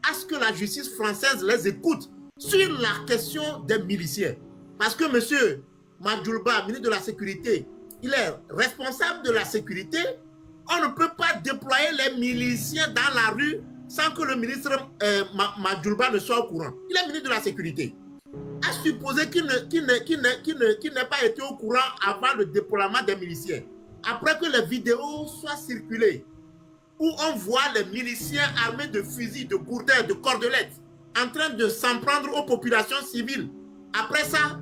D: à ce que la justice française les écoute sur la question des miliciens. Parce que M. Madjoulba, ministre de la Sécurité, il est responsable de la sécurité. On ne peut pas déployer les miliciens dans la rue sans que le ministre Madjoulba ne soit au courant. Il est ministre de la Sécurité. À supposer qu'il n'ait pas été au courant avant le déploiement des miliciens. Après que les vidéos soient circulées, où on voit les miliciens armés de fusils, de gourdins, de cordelettes, en train de s'en prendre aux populations civiles. Après ça,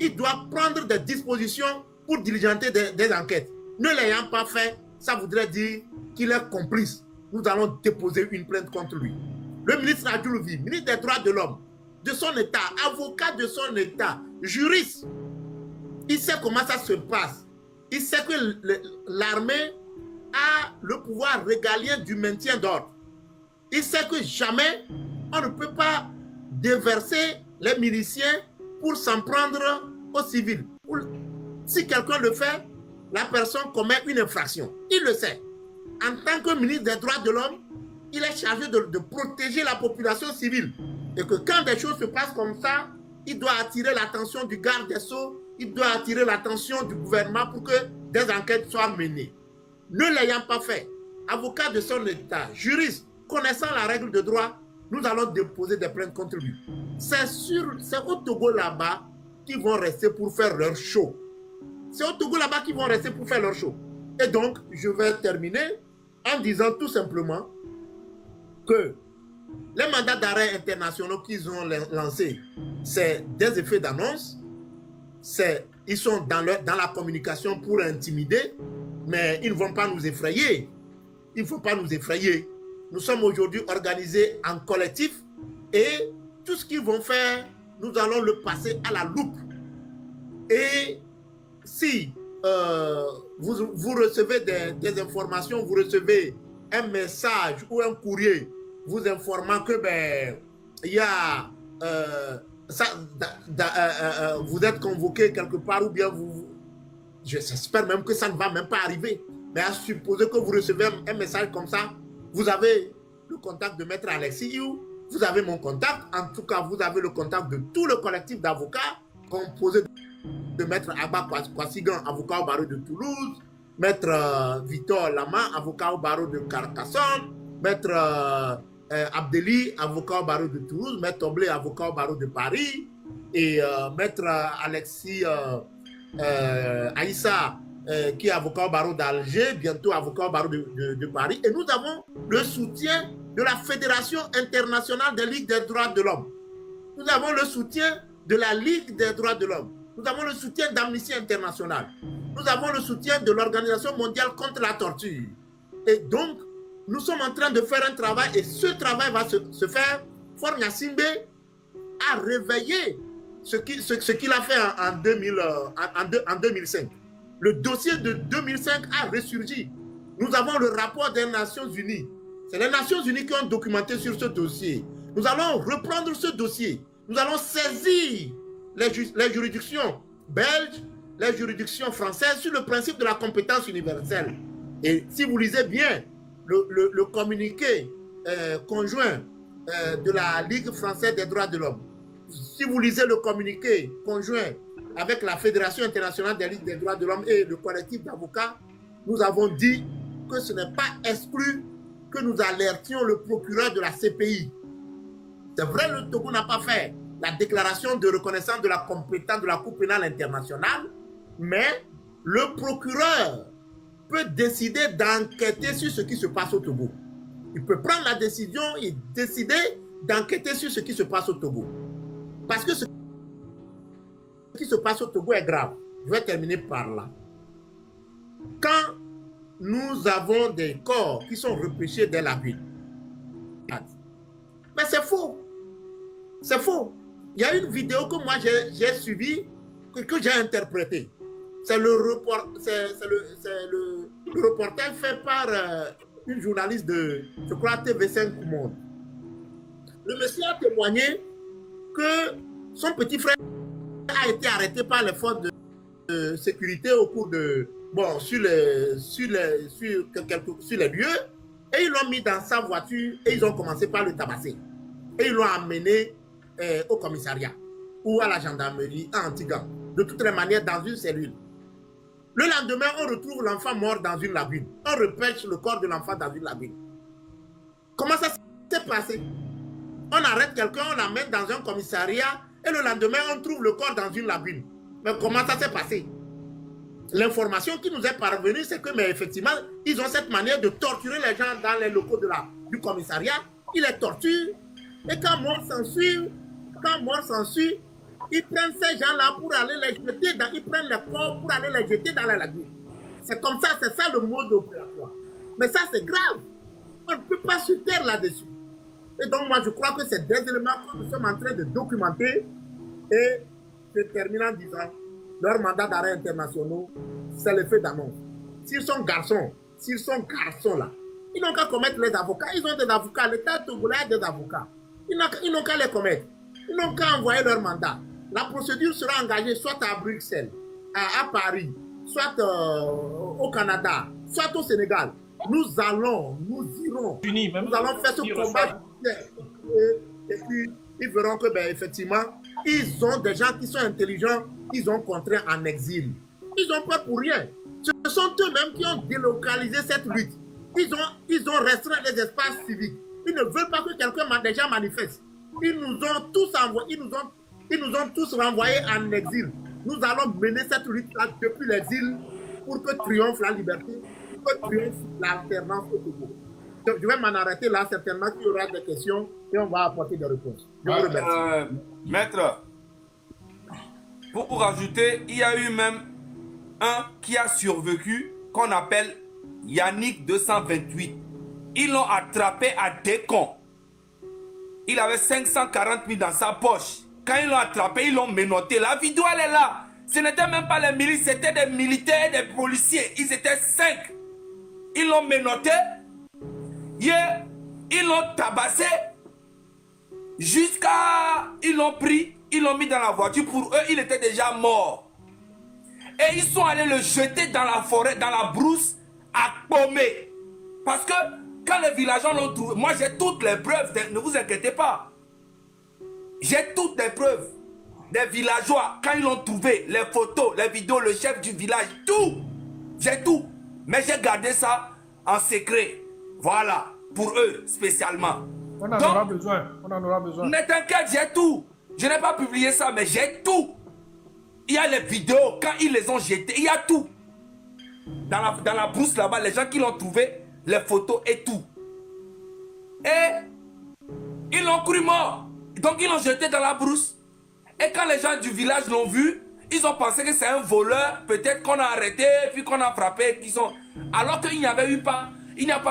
D: il doit prendre des dispositions pour diligenter des enquêtes. Ne l'ayant pas fait, ça voudrait dire qu'il est complice. Nous allons déposer une plainte contre lui. Le ministre Adourouvi, ministre des droits de l'homme, de son État, avocat de son État, juriste, il sait comment ça se passe. Il sait que l'armée a le pouvoir régalien du maintien d'ordre. Il sait que jamais on ne peut pas déverser les miliciens pour s'en prendre aux civils. Si quelqu'un le fait, la personne commet une infraction. Il le sait. En tant que ministre des droits de l'homme, il est chargé de protéger la population civile. Et que quand des choses se passent comme ça, il doit attirer l'attention du garde des Sceaux, il doit attirer l'attention du gouvernement pour que des enquêtes soient menées. Ne l'ayant pas fait, avocat de son État, juriste, connaissant la règle de droit, nous allons déposer des plaintes contre lui. C'est au Togo là-bas qu'ils vont rester pour faire leur show. C'est au Togo là-bas qu'ils vont rester pour faire leur show. Et donc, je vais terminer en disant tout simplement que les mandats d'arrêt internationaux qu'ils ont lancés, c'est des effets d'annonce, ils sont dans la communication pour intimider, mais ils ne vont pas nous effrayer. Il ne faut pas nous effrayer. Nous sommes aujourd'hui organisés en collectif et tout ce qu'ils vont faire, nous allons le passer à la loupe. Et si vous recevez des informations, vous recevez un message ou un courrier vous informant que il y a vous êtes convoqué quelque part ou bien j'espère même que ça ne va même pas arriver. Mais à supposer que vous recevez un message comme ça, vous avez le contact de Maître Alexis Iou, vous avez mon contact, en tout cas vous avez le contact de tout le collectif d'avocats composé de Maître Abba Kwasigan, avocat au barreau de Toulouse, Maître Victor Lama, avocat au barreau de Carcassonne, Maître Abdeli, avocat au barreau de Toulouse, Maître Toblé, avocat au barreau de Paris, et Maître Alexis Aïssa, qui est avocat au barreau d'Alger, bientôt avocat au barreau de Paris. Et nous avons le soutien de la Fédération internationale des ligues des droits de l'homme. Nous avons le soutien de la Ligue des droits de l'homme. Nous avons le soutien d'Amnesty International. Nous avons le soutien de l'Organisation mondiale contre la torture. Et donc, nous sommes en train de faire un travail et ce travail va se faire. Faure Gnassingbé a réveillé ce qu'il a fait en 2005. Le dossier de 2005 a ressurgi. Nous avons le rapport des Nations Unies. C'est les Nations Unies qui ont documenté sur ce dossier. Nous allons reprendre ce dossier. Nous allons saisir les juridictions belges, les juridictions françaises sur le principe de la compétence universelle. Et si vous lisez bien le communiqué conjoint de la Ligue française des droits de l'homme, si vous lisez le communiqué conjoint avec la Fédération internationale des ligues des droits de l'homme et le collectif d'avocats, nous avons dit que ce n'est pas exclu que nous alertions le procureur de la CPI. C'est vrai, le Togo n'a pas fait la déclaration de reconnaissance de la compétence de la Cour pénale internationale, mais le procureur peut décider d'enquêter sur ce qui se passe au Togo. Il peut prendre la décision et décider d'enquêter sur ce qui se passe au Togo. Parce que ce qui se passe au Togo est grave. Je vais terminer par là. Quand nous avons des corps qui sont repêchés dès la ville, mais c'est faux. C'est faux. Il y a une vidéo que moi j'ai suivie, que j'ai interprétée. C'est le reportage fait par une journaliste de, je crois, TV5 Monde. Le monsieur a témoigné que son petit frère a été arrêté par les forces de sécurité au cours de, bon, sur les lieux, et ils l'ont mis dans sa voiture et ils ont commencé par le tabasser. Et ils l'ont amené au commissariat ou à la gendarmerie à Antigua, de toutes les manières dans une cellule. Le lendemain, on retrouve l'enfant mort dans une lagune. On repêche le corps de l'enfant dans une lagune. Comment ça s'est passé? On arrête quelqu'un, on l'amène dans un commissariat et le lendemain, on trouve le corps dans une lagune. Mais comment ça s'est passé? L'information qui nous est parvenue, c'est que, mais effectivement, ils ont cette manière de torturer les gens dans les locaux du commissariat. Ils les torturent et quand mort s'ensuit, ils prennent ces gens-là pour aller les jeter dans, ils prennent les corps pour aller les jeter dans la lagune. C'est comme ça, c'est ça le mode opératoire. Mais ça, c'est grave. On ne peut pas se taire là-dessus. Et donc, moi, je crois que c'est des éléments que nous sommes en train de documenter. Et je termine en disant, leur mandat d'arrêt internationaux, c'est le fait d'annonce. S'ils sont garçons là, ils n'ont qu'à commettre les avocats. Ils ont des avocats. L'État togolais a des avocats. Ils n'ont qu'à les commettre. Ils n'ont qu'à envoyer leur mandat. La procédure sera engagée soit à Bruxelles, à Paris, soit au Canada, soit au Sénégal. Nous irons, nous allons faire ce combat. Et puis, ils verront que, ben, effectivement, ils ont des gens qui sont intelligents, ils ont contraint en exil. Ils n'ont pas pour rien. Ce sont eux-mêmes qui ont délocalisé cette lutte. Ils ont restreint les espaces civiques. Ils ne veulent pas que quelqu'un déjà manifeste. Ils nous ont tous envoyés, ils nous ont tous renvoyés en exil. Nous allons mener cette lutte-là depuis l'exil pour que triomphe la liberté, pour que triomphe l'alternance au Togo. Je vais m'en arrêter là, certainement qu'il y aura des questions et on va apporter des réponses. Je vous remercie.
B: Maître, pour rajouter, il y a eu même un qui a survécu, qu'on appelle Yannick 228. Ils l'ont attrapé à Décon. Il avait 540 000 dans sa poche. Quand ils l'ont attrapé, ils l'ont menotté. La vidéo, elle est là. Ce n'était même pas les milices, c'était des militaires et des policiers. Ils étaient 5. Ils l'ont menotté. Ils l'ont tabassé. Jusqu'à... Ils l'ont pris, ils l'ont mis dans la voiture. Pour eux, il était déjà mort. Et ils sont allés le jeter dans la forêt, dans la brousse, à Pomé. Parce que quand les villageois l'ont trouvé, moi j'ai toutes les preuves, ne vous inquiétez pas. J'ai toutes les preuves des villageois, quand ils l'ont trouvé, les photos, les vidéos, le chef du village, tout. J'ai tout. Mais j'ai gardé ça en secret. Voilà, pour eux spécialement.
A: On en aura besoin.
B: Ne t'inquiète, j'ai tout. Je n'ai pas publié ça, mais j'ai tout. Il y a les vidéos, quand ils les ont jetés, il y a tout. Dans la brousse là-bas, les gens qui l'ont trouvé, les photos et tout. Et ils l'ont cru mort. Donc ils l'ont jeté dans la brousse. Et quand les gens du village l'ont vu, ils ont pensé que c'est un voleur, peut-être qu'on a arrêté, puis qu'on a frappé, qu'ils sont... Alors qu'il n'y a pas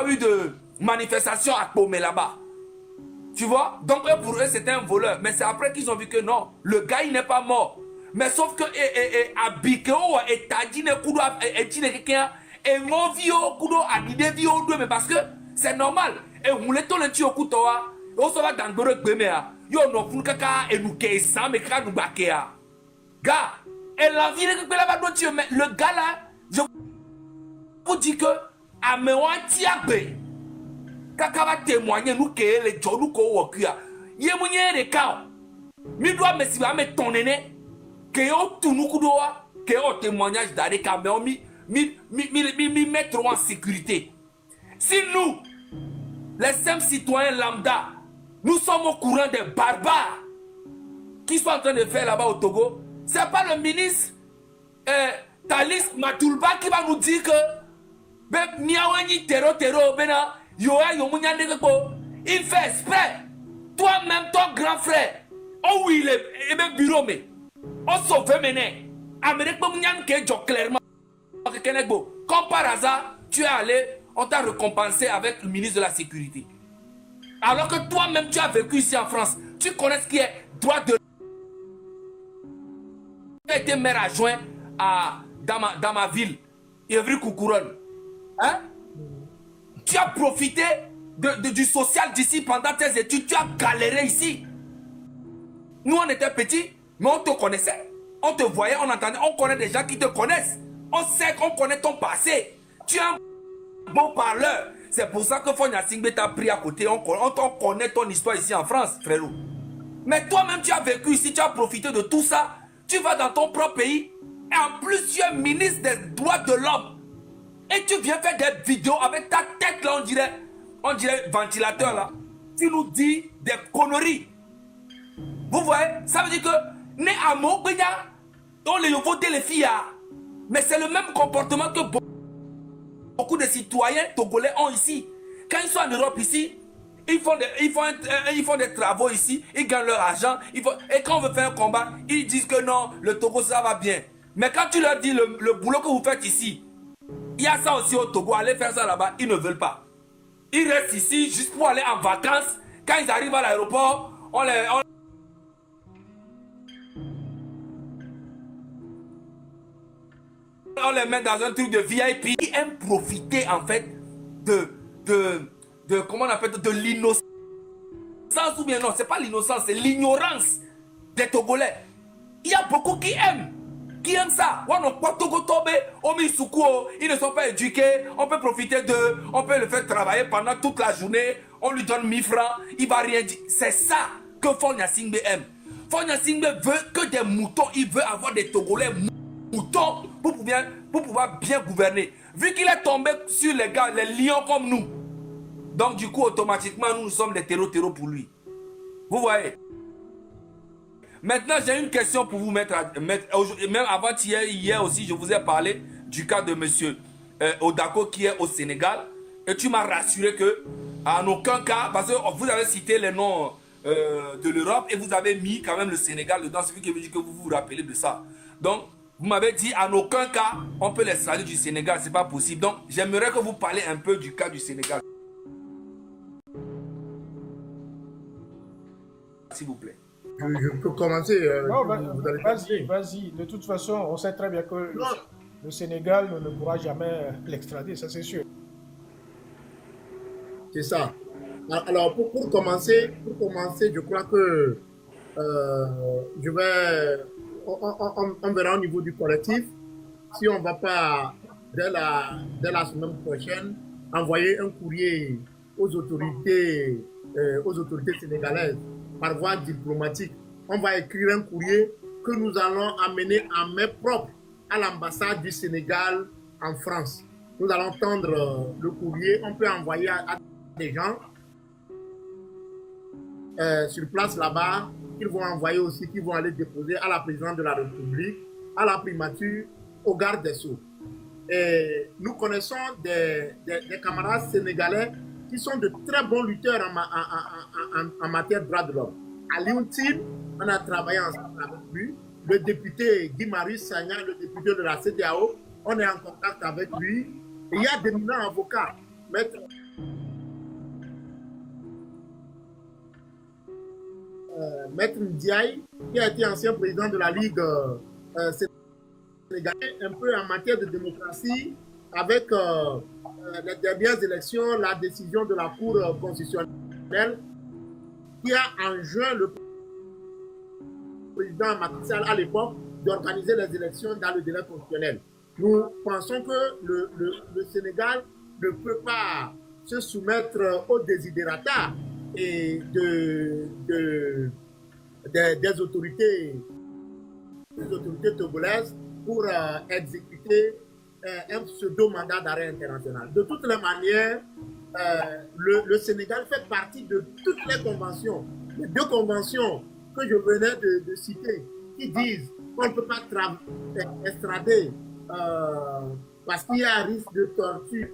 B: eu de manifestation à Pomé là-bas. Tu vois? Donc pour eux, c'était un voleur. Mais c'est après qu'ils ont vu que non, le gars, il n'est pas mort. Mais sauf que Abikeo et Tadine Koudou et Tine quelqu'un et mon vieux kudo a l'idée vieux deux mais parce que c'est normal et on les tourne tu au couteau on se va dans le gbemea yo no fun kaka et nous ke ça mais kaka nous bakea gars et la vie que là va tu mais le gars là je vous dis que à me tiagbe kaka va témoigner nous que les gens nous ko wokia ye munye de ka mi doit me si va me tonner que yo tout nous kudoa que au témoignage d'arrêt caméra mi mettre en sécurité. Si nous, les simples citoyens lambda, nous sommes au courant des barbares qui sont en train de faire là-bas au Togo, c'est pas le ministre Talis Matulba qui va nous dire que il fait exprès. Toi-même, ton grand frère, oh oui, il est bureau, mais on sauve maintenant. Amérique, clairement. Comme par hasard, tu es allé, on t'a récompensé avec le ministre de la Sécurité. Alors que toi-même, tu as vécu ici en France. Tu connais ce qui est droit de... Tu as été maire adjoint dans ma ville, Evry Koukourone. Hein? Tu as profité du social d'ici pendant tes études. Tu as galéré ici. Nous, on était petits, mais on te connaissait. On te voyait, on entendait. On connaît des gens qui te connaissent. On sait qu'on connaît ton passé. Tu es un bon parleur. C'est pour ça que Fonya Singbe t'a pris à côté. On connaît ton histoire ici en France, frérot. Mais toi-même, tu as vécu ici, tu as profité de tout ça. Tu vas dans ton propre pays. Et en plus, tu es ministre des droits de l'homme. Et tu viens faire des vidéos avec ta tête là, on dirait ventilateur là. Tu nous dis des conneries. Vous voyez, ça veut dire que, né à Mobénia, on les voté les filles. Mais c'est le même comportement que beaucoup de citoyens togolais ont ici. Quand ils sont en Europe ici, ils font des travaux ici, ils gagnent leur argent. Et quand on veut faire un combat, ils disent que non, le Togo ça va bien. Mais quand tu leur dis le boulot que vous faites ici, il y a ça aussi au Togo, allez faire ça là-bas, ils ne veulent pas. Ils restent ici juste pour aller en vacances. Quand ils arrivent à l'aéroport, on les met dans un truc de VIP. Ils aiment profiter en fait de comment on appelle, de l'innocence ou bien non, c'est pas l'innocence, c'est l'ignorance des Togolais. Il y a beaucoup qui aiment ça. Ils ne sont pas éduqués, on peut profiter d'eux, on peut le faire travailler pendant toute la journée, on lui donne 1000 francs, il va rien dire. C'est ça que Fonya Singbe aime. Fonya Singbe veut que des moutons, il veut avoir des Togolais moutons pour pouvoir bien gouverner. Vu qu'il est tombé sur les gars, les lions comme nous, donc du coup automatiquement nous sommes des terreaux pour lui. Vous voyez. Maintenant j'ai une question pour vous mettre même avant hier aussi je vous ai parlé du cas de monsieur Odako qui est au Sénégal et tu m'as rassuré que en aucun cas, parce que vous avez cité les noms de l'Europe et vous avez mis quand même le Sénégal dedans, ce qui veut dire que vous vous rappelez de ça. Donc vous m'avez dit en aucun cas on peut l'extrader du Sénégal, c'est pas possible. Donc j'aimerais que vous parlez un peu du cas du Sénégal, s'il vous plaît.
D: Je peux commencer.
A: Non, vas-y. De toute façon, on sait très bien que le Sénégal ne pourra jamais l'extrader, ça c'est sûr.
D: C'est ça. Alors, pour commencer, je crois que on verra au niveau du collectif si on ne va pas, dès la semaine prochaine, envoyer un courrier aux autorités sénégalaises par voie diplomatique. On va écrire un courrier que nous allons amener en main propre à l'ambassade du Sénégal en France. Nous allons tendre le courrier, on peut envoyer à des gens sur place là-bas, qu'ils vont envoyer aussi, qu'ils vont aller déposer à la présidente de la République, à la primature, au garde des Sceaux. Et nous connaissons des camarades sénégalais qui sont de très bons lutteurs en matière de droits de l'homme. À Lyon-Tine, on a travaillé ensemble avec lui. Le député Guy-Marie Sagna, le député de la CEDEAO, on est en contact avec lui. Et il y a d'éminents avocats. Maître Ndiaye, qui a été ancien président de la Ligue sénégalaise, un peu en matière de démocratie avec les dernières élections, la décision de la Cour constitutionnelle qui a enjoint le président Macky Sall à l'époque d'organiser les élections dans le délai constitutionnel. Nous pensons que le Sénégal ne peut pas se soumettre aux désidérata et des autorités togolaises pour exécuter un pseudo-mandat d'arrêt international. De toutes les manières, le Sénégal fait partie de toutes les conventions, les 2 conventions que je venais de citer, qui disent qu'on ne peut pas extrader parce qu'il y a un risque de torture.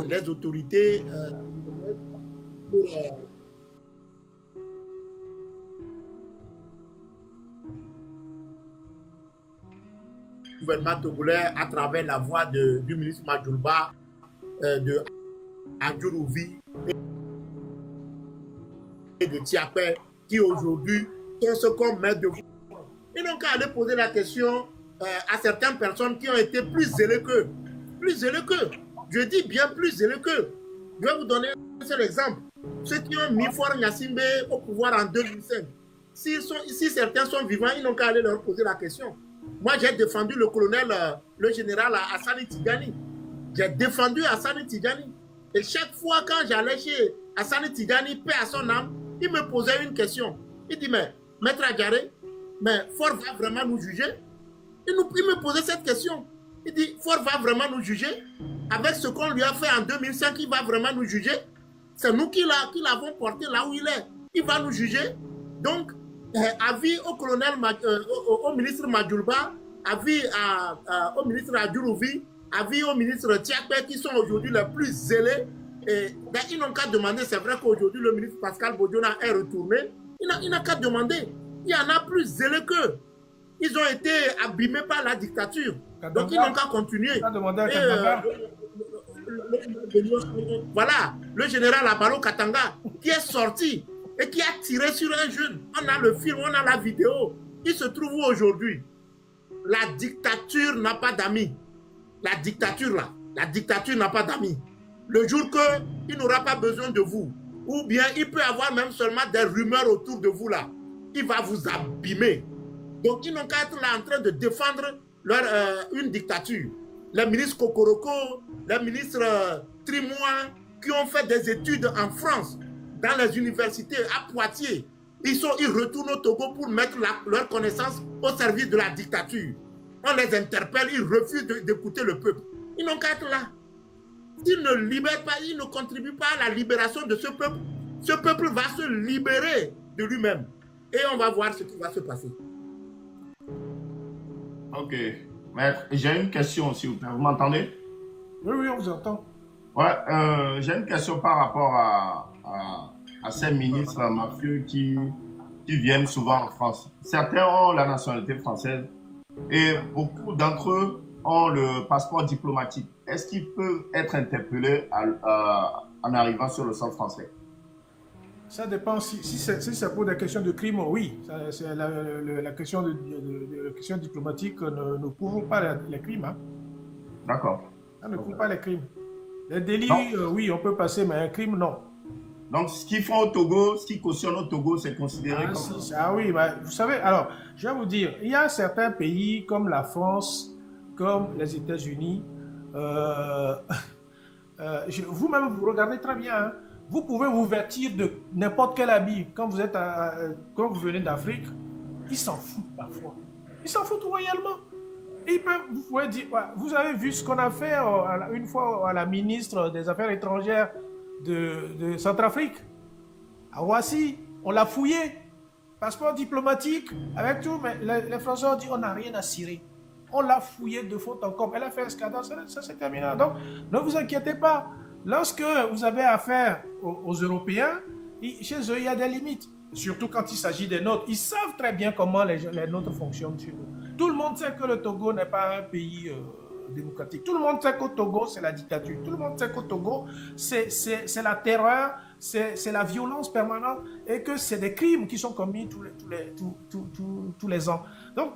D: Les autorités pour le gouvernement togolais à travers la voix du ministre Majulba, de Adjurouvi et de Tiapé, qui aujourd'hui sont ce qu'on met de vous. Ils n'ont qu'à aller poser la question à certaines personnes qui ont été plus zélées qu'eux. Plus zélées qu'eux. Je dis bien plus zélées qu'eux. Je vais vous donner un seul exemple. Ceux qui ont mis Faure Gnassingbé au pouvoir en 2005, si certains sont vivants, ils n'ont qu'à aller leur poser la question. Moi, j'ai défendu le colonel, le général Hassani Tidjani. J'ai défendu Hassani Tidjani. Et chaque fois quand j'allais chez Hassani Tidjani, paix à son âme, il me posait une question. Il dit, mais Maître Adjaré, mais Faure va vraiment nous juger? Il me posait cette question. Il dit, Faure va vraiment nous juger? Avec ce qu'on lui a fait en 2005, il va vraiment nous juger? C'est nous qui l'avons porté là où il est. Il va nous juger. Donc, avis au colonel, au ministre Majulba, avis au ministre Adjurouvi, avis au ministre Tiakpe, qui sont aujourd'hui les plus zélés. Et, ben, ils n'ont qu'à demander. C'est vrai qu'aujourd'hui, le ministre Pascal Bodiona est retourné. Il n'a qu'à demander. Il y en a plus zélés qu'eux. Ils ont été abîmés par la dictature.
A: Katanga.
D: Donc, ils n'ont qu'à continuer. Voilà, le général Abalo Katanga, qui est sorti et qui a tiré sur un jeune. On a le film, on a la vidéo. Il se trouve où aujourd'hui? La dictature n'a pas d'amis. La dictature, là, la dictature n'a pas d'amis. Le jour qu'il n'aura pas besoin de vous, ou bien il peut avoir même seulement des rumeurs autour de vous, là, il va vous abîmer. Donc, ils n'ont qu'à être là en train de défendre une dictature. Les ministres Kokoroko, les ministres Trimois, qui ont fait des études en France, dans les universités à Poitiers, ils retournent au Togo pour mettre leur connaissance au service de la dictature. On les interpelle, ils refusent d'écouter le peuple. Ils n'ont qu'à être là. S'ils ne libèrent pas, ils ne contribuent pas à la libération de ce peuple va se libérer de lui-même. Et on va voir ce qui va se passer.
C: Ok. Maître, j'ai une question aussi. Vous m'entendez?
A: Oui, on vous entend.
C: Ouais, j'ai une question par rapport à ces ministres mafieux qui viennent souvent en France. Certains ont la nationalité française et beaucoup d'entre eux ont le passeport diplomatique. Est-ce qu'ils peuvent être interpellés en arrivant sur le sol français?
A: Ça dépend. Si c'est pour des questions de crime, oui. C'est la question de question diplomatique ne couvre pas les crimes. Hein.
C: D'accord.
A: Ça ne couvre pas les crimes. Les délits, oui, on peut passer, mais un crime, non.
C: Donc, ce qu'ils font au Togo, ce qu'ils cautionnent au Togo, c'est considéré comme...
A: Oui, bah, vous savez, alors, je vais vous dire, il y a certains pays comme la France, comme les États-Unis, vous-même, vous regardez très bien, hein, vous pouvez vous vêtir de n'importe quel habit. Quand vous venez d'Afrique, ils s'en foutent parfois. Ils s'en foutent royalement. Vous pouvez dire, vous avez vu ce qu'on a fait une fois à la ministre des Affaires étrangères de Centrafrique, à Roissy, on l'a fouillé, passeport diplomatique, avec tout, mais les Français ont dit on n'a rien à cirer. On l'a fouillé de faute en comble. Elle a fait un scandale, ça c'est terminé. Donc, ne vous inquiétez pas. Lorsque vous avez affaire aux Européens, chez eux, il y a des limites. Surtout quand il s'agit des nôtres. Ils savent très bien comment les nôtres fonctionnent chez nous. Tout le monde sait que le Togo n'est pas un pays démocratique. Tout le monde sait qu'au Togo, c'est la dictature. Tout le monde sait qu'au Togo, c'est la terreur. c'est la violence permanente et que c'est des crimes qui sont commis tous les ans. Donc,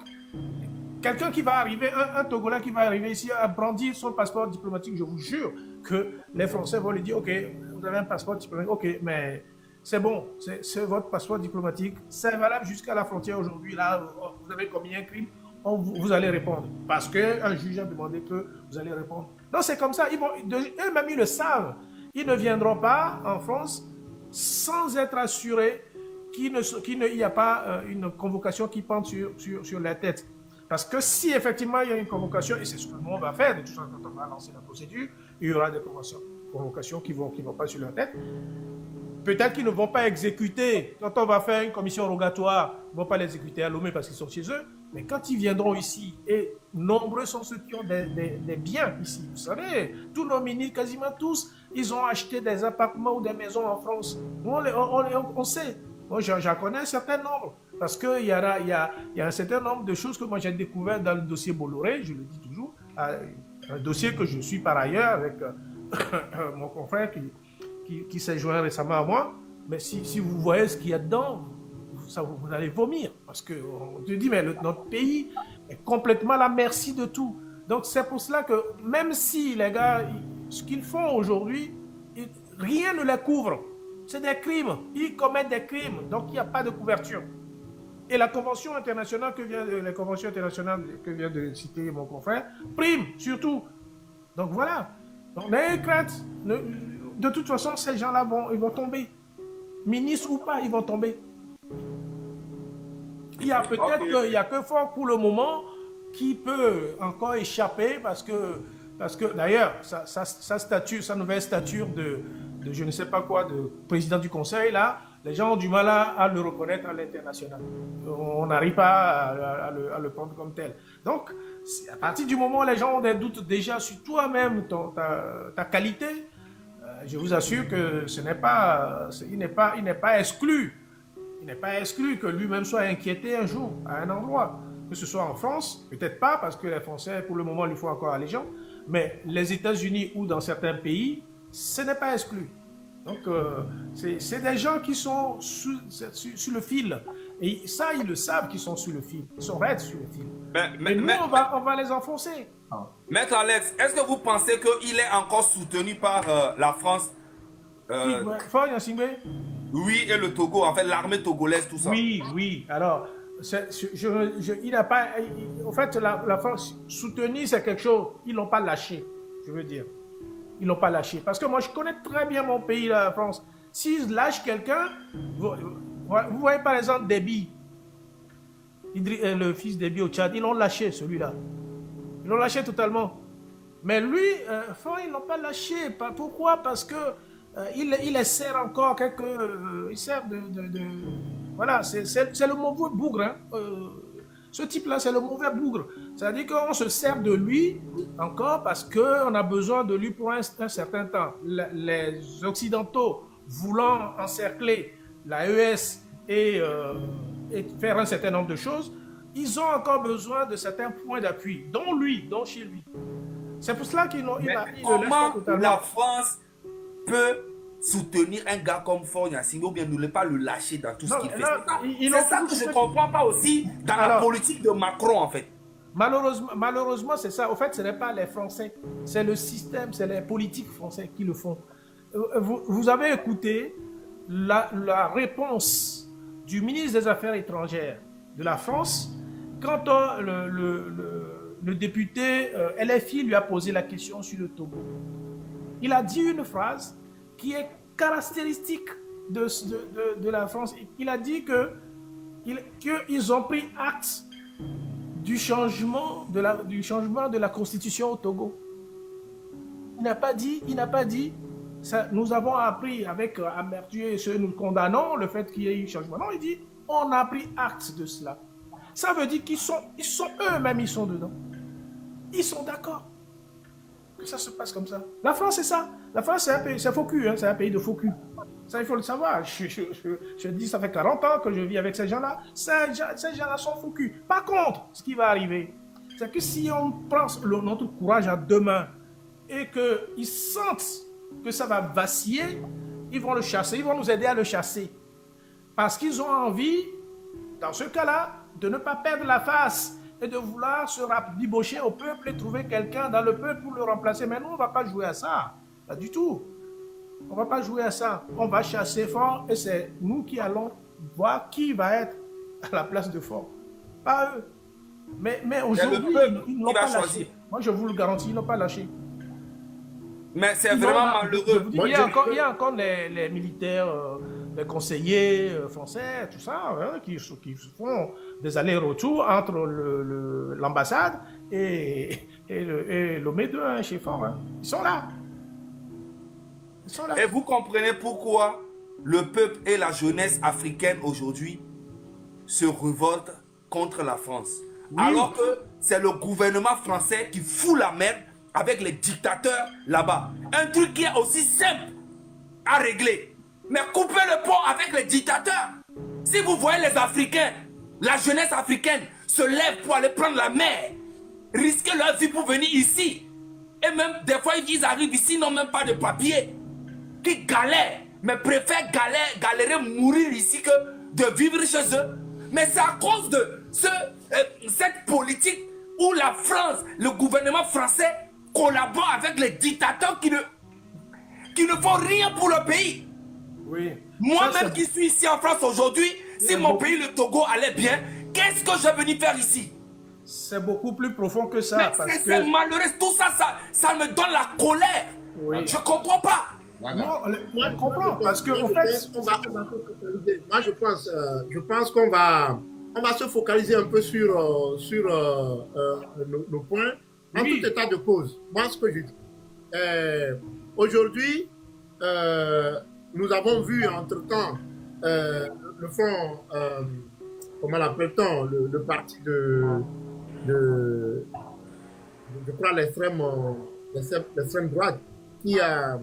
A: quelqu'un qui va arriver, un Togolais qui va arriver ici à brandir son passeport diplomatique, je vous jure que les Français vont lui dire, ok, vous avez un passeport diplomatique, ok, mais c'est bon, c'est votre passeport diplomatique, c'est valable jusqu'à la frontière aujourd'hui, là, vous avez commis un crime, vous allez répondre. Parce qu'un juge a demandé que vous allez répondre. Non, c'est comme ça, eux-mêmes ils le savent. Ils ne viendront pas en France sans être assurés qu'il n'y a pas une convocation qui pend sur la tête. Parce que si effectivement il y a une convocation, et c'est ce que nous on va faire, de toute façon quand on va lancer la procédure, il y aura des convocations qui vont pas sur leur tête. Peut-être qu'ils ne vont pas exécuter, quand on va faire une commission rogatoire, ils ne vont pas l'exécuter à Lomé parce qu'ils sont chez eux, mais quand ils viendront ici, et nombreux sont ceux qui ont des biens ici, vous savez, tous nos ministres, quasiment tous, ils ont acheté des appartements ou des maisons en France. On sait, moi j'en connais un certain nombre, parce qu'il y a un certain nombre de choses que moi j'ai découvert dans le dossier Bolloré, je le dis toujours, un dossier que je suis par ailleurs avec mon confrère qui s'est joint récemment à moi, mais si vous voyez ce qu'il y a dedans, vous allez vomir, parce qu'on te dit, mais notre pays est complètement à la merci de tout. Donc c'est pour cela que même si les gars, ce qu'ils font aujourd'hui, rien ne les couvre. C'est des crimes, ils commettent des crimes, donc il n'y a pas de couverture. Et la convention internationale que vient de citer mon confrère, prime surtout. Donc voilà, donc n'ayez crainte. De toute façon, ces gens-là ils vont tomber. Ministres ou pas, ils vont tomber. Il y a peut-être qu'il n'y a que Faure pour le moment qui peut encore échapper parce que d'ailleurs, sa nouvelle stature de je ne sais pas quoi, de président du conseil, là, les gens ont du mal à le reconnaître à l'international. On n'arrive pas à le prendre comme tel. Donc, à partir du moment où les gens ont des doutes déjà sur toi-même, ta qualité, je vous assure que il n'est pas exclu. Il n'est pas exclu que lui-même soit inquiété un jour à un endroit. Que ce soit en France, peut-être pas, parce que les Français, pour le moment, lui font encore allégeance, mais les États-Unis ou dans certains pays, ce n'est pas exclu. Donc, c'est des gens qui sont sur le fil. Et ça, ils le savent qu'ils sont sur le fil. Ils sont raides sur le fil. Mais nous, on va les enfoncer.
B: Maître Alex, est-ce que vous pensez qu'il est encore soutenu par la France Oui, et le Togo, en fait, l'armée togolaise, tout ça.
A: Oui. Alors, il n'a pas... En fait, la France soutenue, c'est quelque chose. Ils ne l'ont pas lâché, je veux dire. Ils ne l'ont pas lâché. Parce que moi, je connais très bien mon pays, la France. S'ils lâchent quelqu'un, vous voyez par exemple Déby, le fils Déby au Tchad, ils l'ont lâché, celui-là. Ils l'ont lâché totalement. Mais lui, ils ne l'ont pas lâché. Pourquoi? Parce que il sert encore quelques... il sert voilà, c'est le mauvais bougre. Hein. Ce type-là, c'est le mauvais bougre. C'est-à-dire qu'on se sert de lui encore parce qu'on a besoin de lui pour un certain temps. Les Occidentaux voulant encercler l'AES et faire un certain nombre de choses, ils ont encore besoin de certains points d'appui, dont chez lui. C'est pour cela qu'il
B: comment la France peut soutenir un gars comme Faure Gnassingbé ou bien ne pas le lâcher dans tout ce qu'il fait? C'est ça que je ne comprends pas aussi dans la politique de Macron, en fait.
A: Malheureusement, c'est ça. Au fait, ce n'est pas les Français. C'est le système, c'est les politiques français qui le font. Vous avez écouté la réponse du ministre des Affaires étrangères de la France quand le député LFI lui a posé la question sur le Togo. Il a dit une phrase qui est caractéristique de la France. Il a dit qu'ils ont pris acte du changement de la constitution au Togo. Il n'a pas dit ça, nous avons appris avec amertume et nous condamnons le fait qu'il y ait eu changement. Non, il dit on a pris acte de cela. Ça veut dire qu'ils sont eux-mêmes, ils sont dedans. Ils sont d'accord que ça se passe comme ça. La France, c'est ça. La France, c'est un pays, c'est faux cul, hein, c'est un pays de faux cul. Ça, il faut le savoir. Je dis, ça fait 40 ans que je vis avec ces gens-là. Ces gens-là sont faux cul. Par contre, ce qui va arriver, c'est que si on prend notre courage à deux mains et qu'ils sentent que ça va vaciller, ils vont le chasser, ils vont nous aider à le chasser. Parce qu'ils ont envie, dans ce cas-là, de ne pas perdre la face et de vouloir se rabibocher au peuple et trouver quelqu'un dans le peuple pour le remplacer. Mais nous, on ne va pas jouer à ça. Pas du tout. On ne va pas jouer à ça. On va chasser fort et c'est nous qui allons voir qui va être à la place de fort. Pas eux. Mais aujourd'hui, ils ne l'ont pas lâché. Moi, je vous le garantis, ils n'ont pas lâché.
B: Mais c'est vraiment malheureux.
A: Il y a encore les militaires, les conseillers français, tout ça, hein, qui font des allers-retours entre l'ambassade et l'OME2 hein, chez Fort. Hein. Ils sont là.
B: Et vous comprenez pourquoi le peuple et la jeunesse africaine aujourd'hui se révoltent contre la France. Oui. Alors que c'est le gouvernement français qui fout la merde avec les dictateurs là-bas. Un truc qui est aussi simple à régler. Mais coupez le pont avec les dictateurs. Si vous voyez les Africains, la jeunesse africaine se lève pour aller prendre la mer, risquer leur vie pour venir ici. Et même des fois, ils arrivent ici, n'ont même pas de papier. Qui galèrent, mais préfèrent galérer, mourir ici que de vivre chez eux. Mais c'est à cause de cette politique où la France, le gouvernement français, collabore avec les dictateurs qui ne font rien pour le pays.
A: Oui.
B: Moi-même qui suis ici en France aujourd'hui, si mon pays, le Togo, allait bien, qu'est-ce que je vais venir faire ici?
A: C'est beaucoup plus profond que ça.
B: C'est malheureux, tout ça, ça me donne la colère. Oui. Je ne comprends pas.
A: Non, moi je comprends parce que en fait,
D: moi je pense qu'on va se focaliser un peu sur nos points en tout état de cause. Moi ce que je dis, aujourd'hui nous avons vu entre-temps le front, comment l'appelle-t-on, le parti de je crois l'extrême droite qui a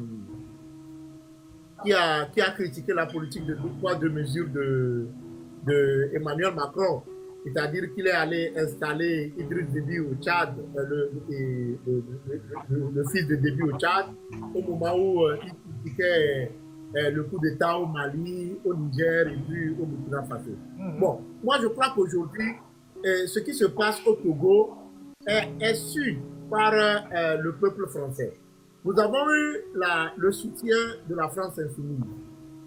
D: critiqué la politique de 2 poids 2 mesures de Emmanuel Macron, c'est-à-dire qu'il est allé installer Idriss Déby au Tchad, le fils de Déby au Tchad, au moment où il critiquait le coup d'État au Mali, au Niger et puis au Burkina Faso. Bon, moi je crois qu'aujourd'hui, ce qui se passe au Togo est su par le peuple français. Nous avons eu le soutien de la France insoumise.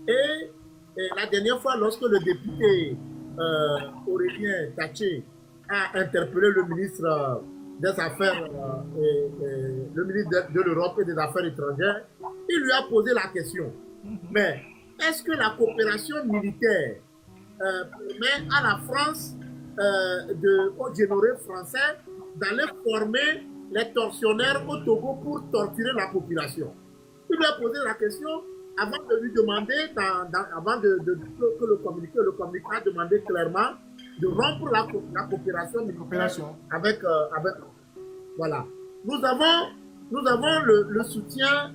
D: Et la dernière fois, lorsque le député Aurélien Taché a interpellé le ministre des Affaires, le ministre de l'Europe et des Affaires étrangères, il lui a posé la question. Mais est-ce que la coopération militaire permet à la France, aux généraux français, d'aller former les tortionnaires au Togo pour torturer la population? Il lui a posé la question avant de lui demander, avant que le communiqué a demandé clairement de rompre la coopération militaire avec voilà. Nous avons le soutien,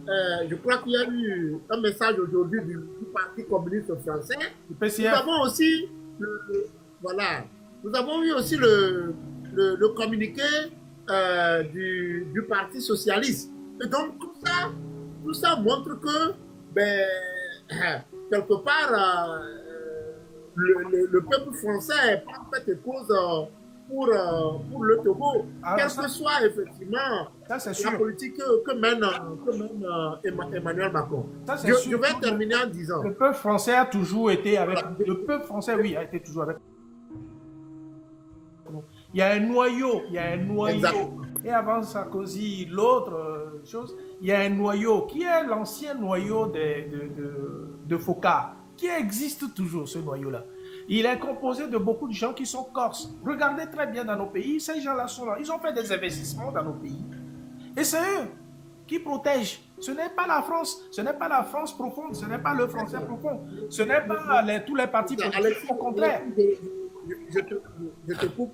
D: je crois qu'il y a eu un message aujourd'hui du Parti communiste français. Nous avons aussi nous avons eu aussi le communiqué du Parti socialiste. Et donc tout ça montre que quelque part le peuple français prend en fait cause pour le Togo, quelle que soit effectivement la politique que mène Emmanuel Macron. Je vais terminer en disant,
A: le peuple français a toujours été avec le peuple français, oui, a été toujours avec. Il y a un noyau,
D: Exactement.
A: Et avant Sarkozy, l'autre chose, il y a un noyau qui est l'ancien noyau de Foccart, qui existe toujours, ce noyau-là. Il est composé de beaucoup de gens qui sont corses. Regardez très bien dans nos pays, ces gens-là sont là. Ils ont fait des investissements dans nos pays. Et c'est eux qui protègent. Ce n'est pas la France, ce n'est pas la France profonde, ce n'est pas le français profond, ce n'est pas tous les partis politiques, au contraire.
D: Je te coupe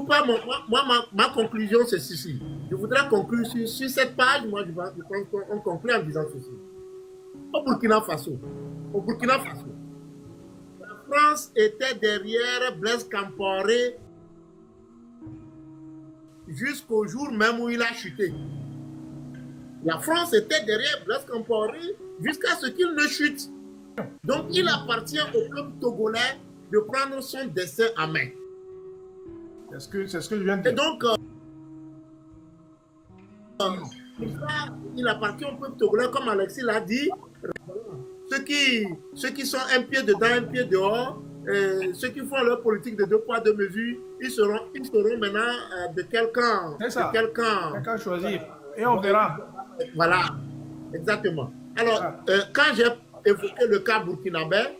D: pas. Moi, ma conclusion, c'est ceci. Je voudrais conclure sur cette page. Moi, je pense qu'on conclut en disant ceci. Au Burkina Faso, la France était derrière Blaise Compaoré jusqu'au jour même où il a chuté. La France était derrière Blaise Compaoré jusqu'à ce qu'il ne chute. Donc, il appartient au peuple togolais de prendre son destin en main.
A: C'est ce que je viens de dire.
D: Et donc, il appartient au peuple togolais, comme Alexis l'a dit. Ceux qui sont un pied dedans, un pied dehors, ceux qui font leur politique de 2 poids, 2 mesures, ils seront maintenant de quel camp.
A: C'est ça. Quelqu'un choisir. Et on verra.
D: Voilà, exactement. Alors, quand j'ai évoqué le cas burkinabé,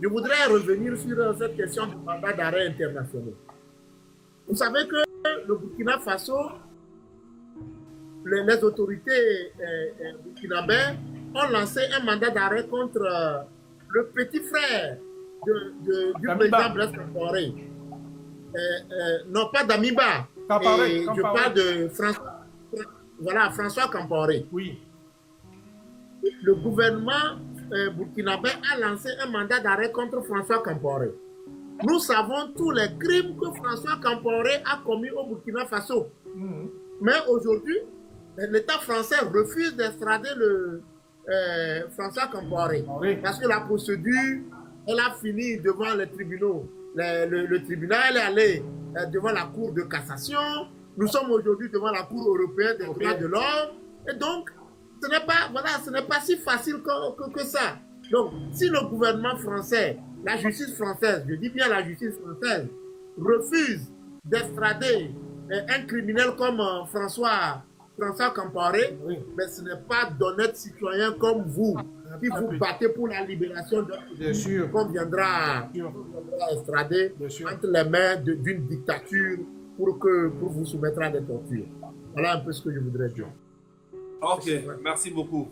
D: je voudrais revenir sur cette question du mandat d'arrêt international. Vous savez que le Burkina Faso, les autorités burkinabées ont lancé un mandat d'arrêt contre le petit frère du président Blaise Compaoré. Non, pas d'Amiba. Je parle de François Compaoré.
A: Oui.
D: Le gouvernement burkinabé a lancé un mandat d'arrêt contre François Compaoré. Nous savons tous les crimes que François Compaoré a commis au Burkina Faso. Mais aujourd'hui, l'État français refuse d'extrader François Compaoré. Parce que la procédure, elle a fini devant les tribunaux. Le tribunal, elle est allée devant la Cour de cassation. Nous sommes aujourd'hui devant la Cour européenne des droits de l'homme. Et donc, ce n'est pas si facile que ça. Donc, si le gouvernement français, la justice française, je dis bien la justice française, refuse d'extrader un criminel comme François Compaoré, mais ce n'est pas d'honnêtes citoyens comme vous qui vous battez pour la libération qu'on viendra extrader entre les mains d'une dictature pour vous soumettre à des tortures. Voilà un peu ce que je voudrais dire.
B: Ok, merci beaucoup.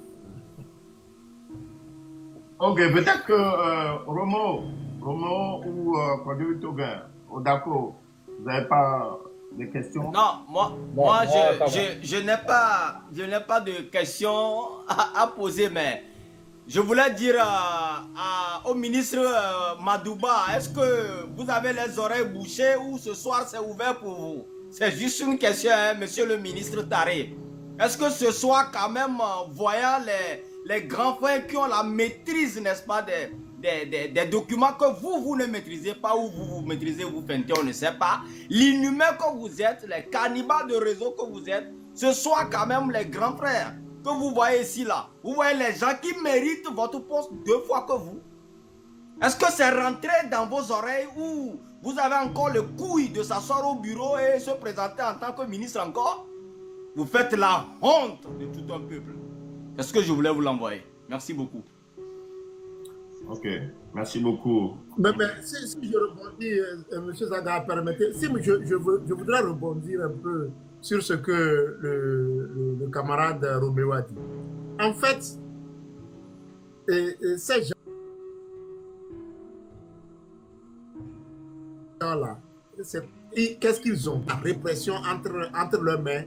C: Ok, peut-être que Romo ou Kodou Tobin, d'accord, vous n'avez pas de questions?
E: Non, moi je n'ai pas de questions à poser, mais je voulais dire au ministre Madouba, est-ce que vous avez les oreilles bouchées ou ce soir c'est ouvert pour vous? C'est juste une question, hein, monsieur le ministre Taré. Est-ce que ce soir quand même, voyant les grands frères qui ont la maîtrise, n'est-ce pas, des documents que vous ne maîtrisez pas ou vous maîtrisez, vous feintez, on ne sait pas, l'inhumain que vous êtes, les cannibales de réseau que vous êtes, ce soir quand même les grands frères que vous voyez ici là, vous voyez les gens qui méritent votre poste 2 fois que vous. Est-ce que c'est rentré dans vos oreilles ou vous avez encore le couille de s'asseoir au bureau et se présenter en tant que ministre encore? Vous faites la honte de tout un peuple. C'est ce que je voulais vous l'envoyer. Merci beaucoup.
C: Ok, merci beaucoup.
D: Mais si je rebondis, M. Zaga, permettez, si je voudrais rebondir un peu sur ce que le camarade Roméo a dit. En fait, ces gens-là, qu'est-ce qu'ils ont? La répression entre leurs mains.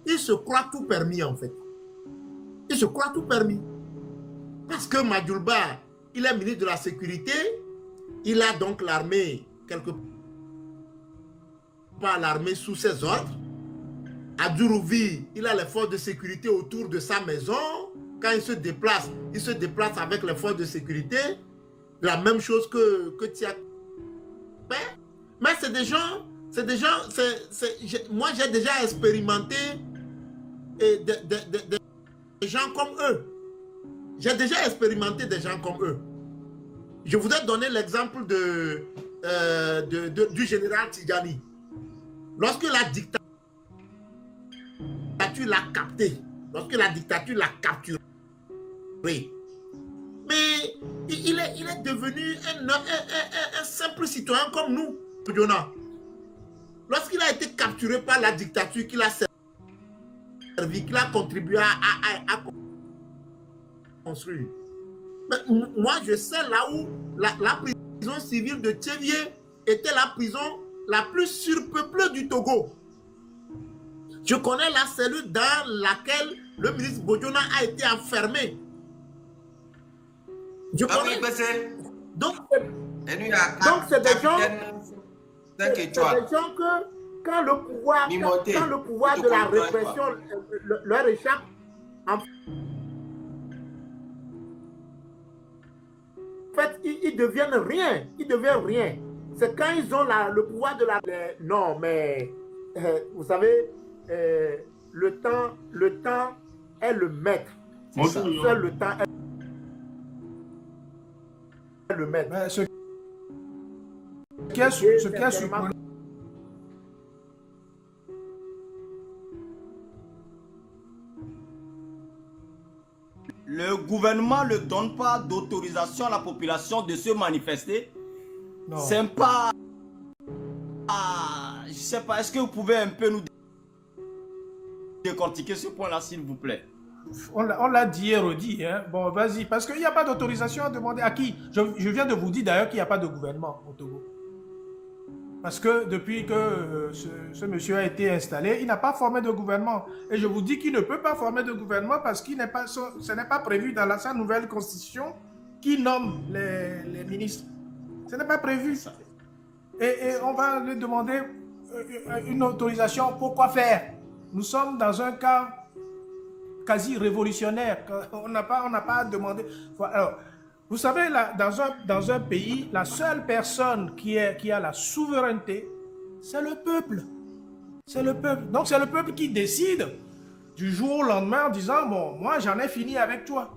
D: Ils se croient tout permis, en fait. Ils se croient tout permis. Parce que Madjoulba, il est ministre de la Sécurité, il a donc l'armée, quelque part l'armée sous ses ordres. À Djourouvi, il a les forces de sécurité autour de sa maison. Quand il se déplace avec les forces de sécurité. La même chose que Tiak. Mais c'est des gens, moi j'ai déjà expérimenté des gens comme eux. J'ai déjà expérimenté des gens comme eux. Je voudrais donner l'exemple du général Tidjani. Lorsque la dictature l'a capté, lorsque la dictature l'a capturé, mais il est devenu un simple citoyen comme nous, lorsqu'il a été capturé par la dictature qu'il a servi, qu'il a contribué à construire. Mais moi, je sais là où la prison civile de Tchévier était la prison la plus surpeuplée du Togo. Je connais la cellule dans laquelle le ministre Bodjona a été enfermé. Je connais. Donc c'est des gens que quand le pouvoir de la répression leur échappe, en fait, ils deviennent rien. Ils deviennent rien. C'est quand ils ont le pouvoir de la... Non, mais vous savez, le temps est le maître. Seul le temps est le maître.
A: Mais ce qui est surprenant,
E: le gouvernement ne donne pas d'autorisation à la population de se manifester. C'est pas... je sais pas, est-ce que vous pouvez un peu nous décortiquer ce point-là, s'il vous plaît?
A: On l'a dit et redit. Hein. Bon, vas-y, parce qu'il n'y a pas d'autorisation à demander à qui. Je viens de vous dire d'ailleurs qu'il n'y a pas de gouvernement au Togo. Parce que depuis que ce monsieur a été installé, il n'a pas formé de gouvernement. Et je vous dis qu'il ne peut pas former de gouvernement parce que ce n'est pas prévu dans sa nouvelle constitution qui nomme les ministres. Ce n'est pas prévu. Et on va lui demander une autorisation. Pourquoi faire? Nous sommes dans un cas quasi révolutionnaire. On n'a pas demandé. Alors, vous savez, là, dans un pays, la seule personne qui a la souveraineté, c'est le peuple. C'est le peuple. Donc, c'est le peuple qui décide du jour au lendemain en disant, bon, moi, j'en ai fini avec toi.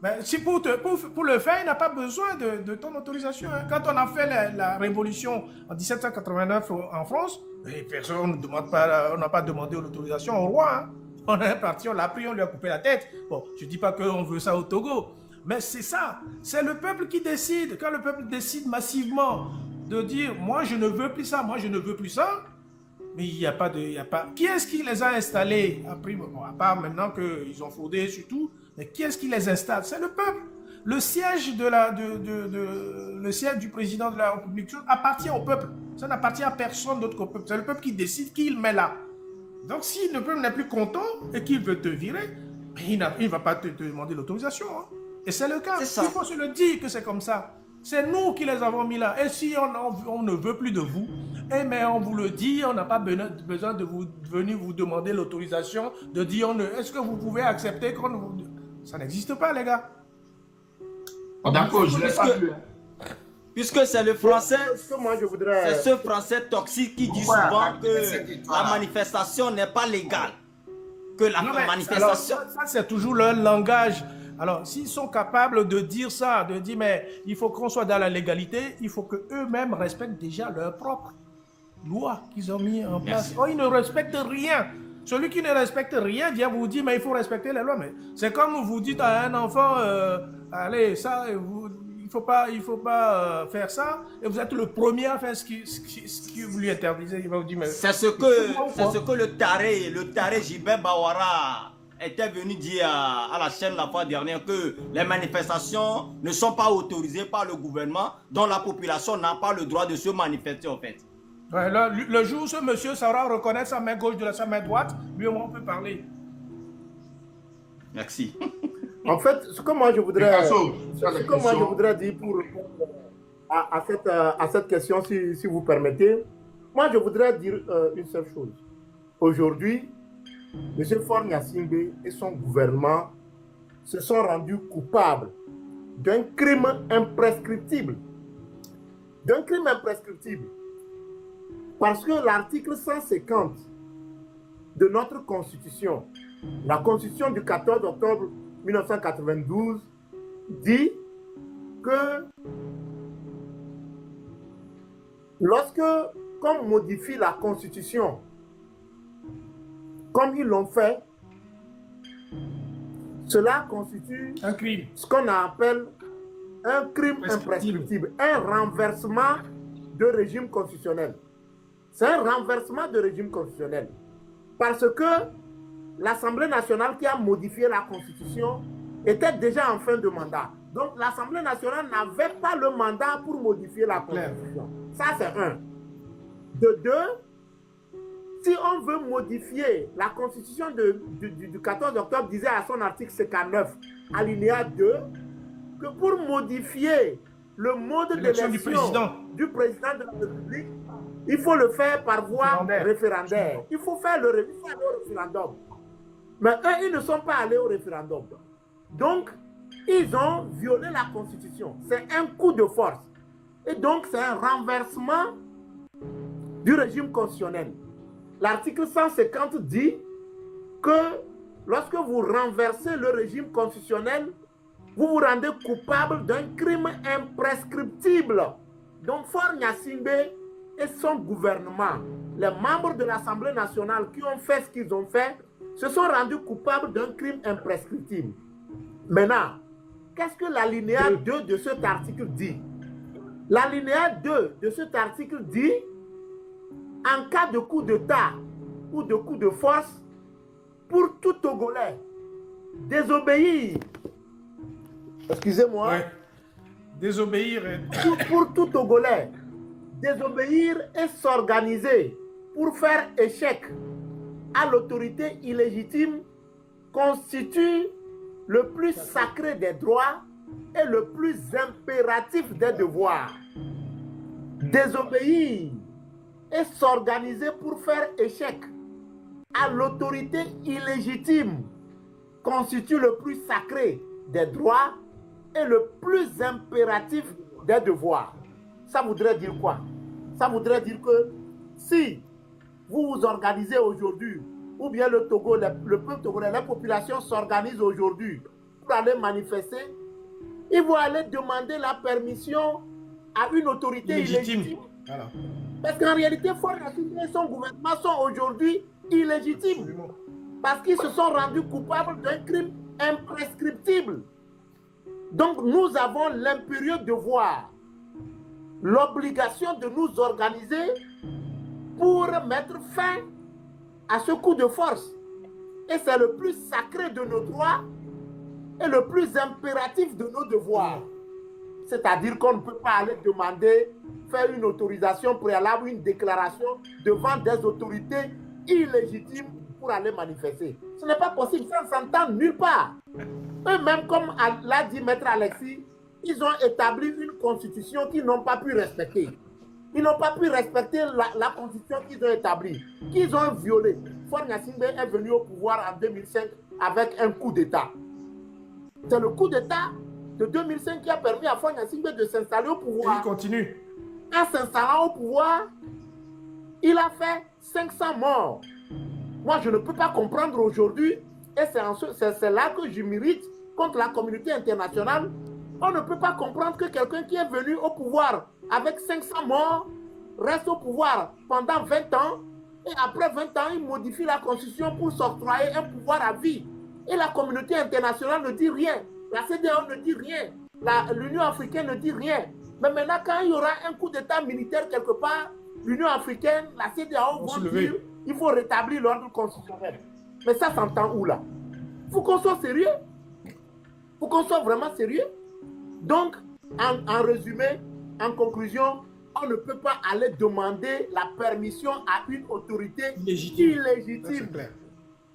A: Mais si pour le faire, il n'a pas besoin de ton autorisation. Hein. Quand on a fait la révolution en 1789 en France, personne n'a pas demandé l'autorisation au roi. Hein. On est parti, on l'a pris, on lui a coupé la tête. Bon, je ne dis pas qu'on veut ça au Togo. Mais c'est ça, c'est le peuple qui décide. Quand le peuple décide massivement de dire « moi je ne veux plus ça, moi je ne veux plus ça », mais il n'y a pas de... Qui est-ce qui les a installés après, bon, à part maintenant qu'ils ont fraudé surtout, mais qui est-ce qui les installe? C'est le peuple. Le siège, le siège du président de la République appartient au peuple. Ça n'appartient à personne d'autre qu'au peuple. C'est le peuple qui décide qui il met là. Donc si le peuple n'est plus content et qu'il veut te virer, il ne va pas te demander l'autorisation. Hein. Et c'est le cas. Il faut se le dire que c'est comme ça. C'est nous qui les avons mis là. Et si on ne veut plus de vous, eh mais on vous le dit, on n'a pas besoin de venir vous demander l'autorisation, de dire est-ce que vous pouvez accepter qu'on vous... Ça n'existe pas, les gars.
C: Oh, d'accord, je l'ai pas vu.
E: Puisque c'est le français,
D: c'est
E: ce français toxique qui dit souvent que la manifestation n'est pas légale. Que la manifestation...
A: Alors, ça c'est toujours leur langage. Alors, s'ils sont capables de dire ça, de dire, mais il faut qu'on soit dans la légalité, il faut qu'eux-mêmes respectent déjà leurs propres lois qu'ils ont mis en place. Oh, ils ne respectent rien. Celui qui ne respecte rien vient vous dire, mais il faut respecter les lois. Mais c'est comme vous dites à un enfant, allez, ça, il faut pas faire ça, et vous êtes le premier à faire ce qui vous lui interdisez. Il va vous dire, mais...
E: C'est ce que le taré Gilbert Bawara était venu dire à la chaîne la fois dernière, que les manifestations ne sont pas autorisées par le gouvernement, dont la population n'a pas le droit de se manifester en fait.
A: Ouais, là, le jour où ce monsieur saura reconnaître sa main gauche de sa main droite, lui on peut parler.
E: Merci.
D: En fait, ce que moi je voudrais dire à cette question, si vous permettez, moi je voudrais dire une seule chose. Aujourd'hui, M. Faure Gnassingbé et son gouvernement se sont rendus coupables d'un crime imprescriptible. D'un crime imprescriptible. Parce que l'article 150 de notre Constitution, la Constitution du 14 octobre 1992, dit que lorsque, comme modifie la Constitution, comme ils l'ont fait, cela constitue
A: un crime.
D: Ce qu'on appelle un crime imprescriptible, un renversement de régime constitutionnel. C'est un renversement de régime constitutionnel. Parce que l'Assemblée nationale qui a modifié la Constitution était déjà en fin de mandat. Donc l'Assemblée nationale n'avait pas le mandat pour modifier la Constitution. Ça, c'est un. De deux, si on veut modifier la Constitution du 14 octobre, disait à son article 59, alinéa 2, que pour modifier le mode d'élection du président de la République, il faut le faire par voie référendaire. Il faut faire le référendum. Mais eux, ils ne sont pas allés au référendum. Donc, ils ont violé la Constitution. C'est un coup de force. Et donc, c'est un renversement du régime constitutionnel. L'article 150 dit que lorsque vous renversez le régime constitutionnel, vous vous rendez coupable d'un crime imprescriptible. Donc, Faure Gnassingbé et son gouvernement, les membres de l'Assemblée nationale qui ont fait ce qu'ils ont fait, se sont rendus coupables d'un crime imprescriptible. Maintenant, qu'est-ce que l'alinéa 2 de cet article dit? L'alinéa 2 de cet article dit, en cas de coup d'État ou de coup de force, pour tout Togolais, désobéir, excusez-moi,
A: Ouais. Désobéir.
D: pour tout Togolais, désobéir et s'organiser pour faire échec à l'autorité illégitime constitue le plus sacré des droits et le plus impératif des devoirs. Désobéir et s'organiser pour faire échec à l'autorité illégitime constitue le plus sacré des droits et le plus impératif des devoirs. Ça voudrait dire quoi? Ça voudrait dire que si vous vous organisez aujourd'hui, ou bien le Togo, le peuple togolais, la population s'organise aujourd'hui pour aller manifester, ils vont aller demander la permission à une autorité illégitime.
A: Voilà.
D: Parce qu'en réalité, Faure Gnassingbé et son gouvernement sont aujourd'hui illégitimes.
A: Absolument.
D: Parce qu'ils se sont rendus coupables d'un crime imprescriptible. Donc nous avons l'impérieux devoir, l'obligation de nous organiser pour mettre fin à ce coup de force. Et c'est le plus sacré de nos droits et le plus impératif de nos devoirs. C'est-à-dire qu'on ne peut pas aller demander, faire une autorisation préalable, une déclaration devant des autorités illégitimes pour aller manifester. Ce n'est pas possible, ça ne s'entend nulle part. Eux-mêmes, comme l'a dit Maître Alexis, ils ont établi une constitution qu'ils n'ont pas pu respecter. Ils n'ont pas pu respecter la constitution qu'ils ont établie, qu'ils ont violée. Faure Gnassingbé est venu au pouvoir en 2005 avec un coup d'État. C'est le coup d'État de 2005 qui a permis à Faure Gnassingbé de s'installer au pouvoir.
A: Et il continue.
D: En s'installant au pouvoir, il a fait 500 morts. Moi, je ne peux pas comprendre aujourd'hui, et c'est là que je m'irrite contre la communauté internationale. On ne peut pas comprendre que quelqu'un qui est venu au pouvoir avec 500 morts reste au pouvoir pendant 20 ans et après 20 ans, il modifie la constitution pour s'octroyer un pouvoir à vie. Et la communauté internationale ne dit rien. La CEDEAO ne dit rien. L'Union africaine ne dit rien. Mais maintenant, quand il y aura un coup d'État militaire quelque part, l'Union africaine, la CEDEAO vont dire il faut rétablir l'ordre constitutionnel. Mais ça s'entend où là? Il faut qu'on soit sérieux. Il faut qu'on soit vraiment sérieux. Donc, en résumé, en conclusion, on ne peut pas aller demander la permission à une autorité illégitime,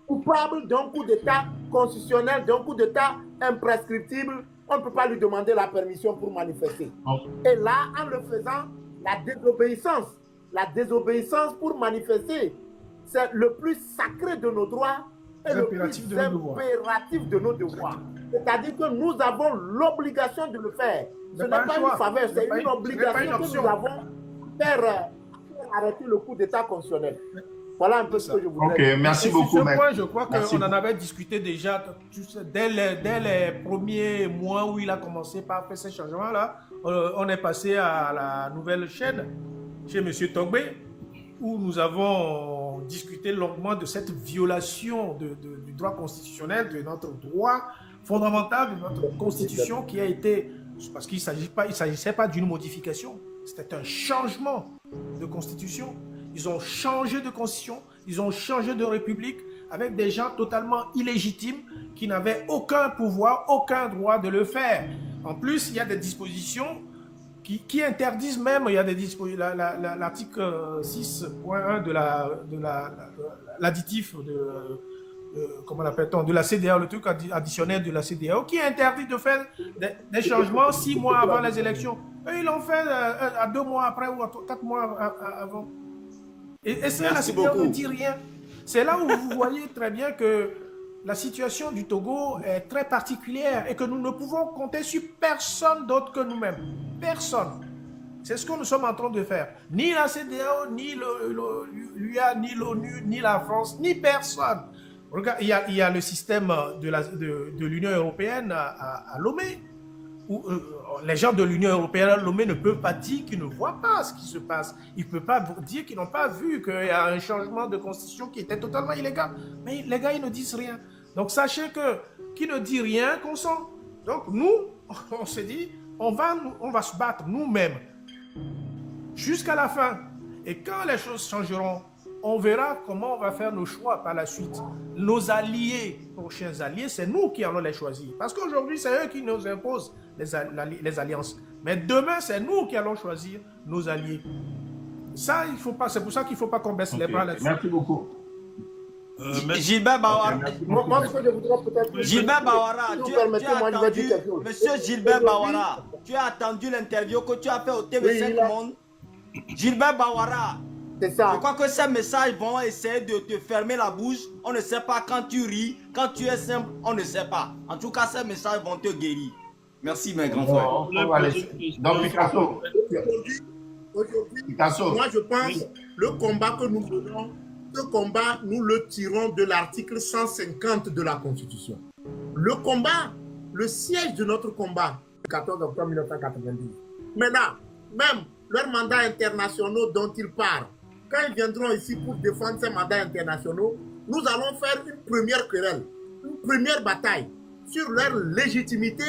D: coupable d'un coup d'État constitutionnel, d'un coup d'État imprescriptible. On ne peut pas lui demander la permission pour manifester. Et là, en le faisant, la désobéissance pour manifester, c'est le plus sacré de nos droits et le plus impératif de nos devoirs. C'est-à-dire que nous avons l'obligation de le faire. Ce n'est pas une faveur, c'est une obligation que nous avons pour faire arrêter le coup d'État constitutionnel. Voilà un peu ce que je voudrais dire.
C: Ok, merci beaucoup.
A: Sur ce point, je crois qu'on en avait discuté déjà dès les premiers mois où il a commencé par faire ces changements-là. On est passé à la nouvelle chaîne chez M. Togbé, où nous avons discuté longuement de cette violation du droit constitutionnel, de notre droit fondamental, de notre constitution qui a été... Parce qu'il ne s'agissait pas d'une modification, c'était un changement de constitution. Ils ont changé de constitution, ils ont changé de république avec des gens totalement illégitimes qui n'avaient aucun pouvoir, aucun droit de le faire. En plus, il y a des dispositions qui interdisent même, il y a l'article 6.1 de l'additif comment l'appelle-t-on, de la CEDEAO, le truc additionnel de la CEDEAO, qui interdit de faire des changements 6 mois avant les élections. Eux, ils l'ont fait à 2 mois après ou à 4 mois avant. Et c'est la CEDEAO ne dit rien. C'est là où vous voyez très bien que la situation du Togo est très particulière et que nous ne pouvons compter sur personne d'autre que nous-mêmes. Personne. C'est ce que nous sommes en train de faire. Ni la CEDEAO, ni l'UA, ni l'ONU, ni la France, ni personne. Regarde, il y a le système de l'Union européenne à Lomé, où les gens de l'Union européenne à Lomé ne peuvent pas dire qu'ils ne voient pas ce qui se passe. Ils ne peuvent pas dire qu'ils n'ont pas vu qu'il y a un changement de constitution qui était totalement illégal. Mais les gars, ils ne disent rien. Donc sachez que qui ne dit rien consent. Donc nous, on s'est dit, on va se battre nous-mêmes jusqu'à la fin. Et quand les choses changeront, on verra comment on va faire nos choix par la suite. Nos alliés, prochains alliés, c'est nous qui allons les choisir. Parce qu'aujourd'hui, c'est eux qui nous imposent les alliances. Mais demain, c'est nous qui allons choisir nos alliés. Ça, il faut pas. C'est pour ça qu'il ne faut pas qu'on baisse les bras là-dessus.
C: Merci beaucoup.
E: Gilbert Bawara.
D: Moi, ce que je voudrais peut-être...
E: Gilbert Bawara,
D: Si vous
E: tu as
D: permettez, moi, je vais dire
E: attendu,
D: quelque chose.
E: monsieur Gilbert Bawara, tu as attendu l'interview que tu as fait au TV5 Monde. Gilbert Bawara,
D: C'est ça.
E: je crois que ces messages vont essayer de te fermer la bouche. On ne sait pas quand tu ris, quand tu es simple, on ne sait pas. En tout cas, ces messages vont te guérir. Merci, mes grands frères.
C: On va laisser. Donc, Picasso.
D: Aujourd'hui,
C: Picasso.
D: moi, je pense le combat que nous menons, ce combat, nous le tirons de l'article 150 de la Constitution. Le combat, le siège de notre combat, le 14 octobre 1990. Maintenant, même leurs mandats internationaux dont ils parlent, quand ils viendront ici pour défendre ces mandats internationaux, nous allons faire une première querelle, une première bataille sur leur légitimité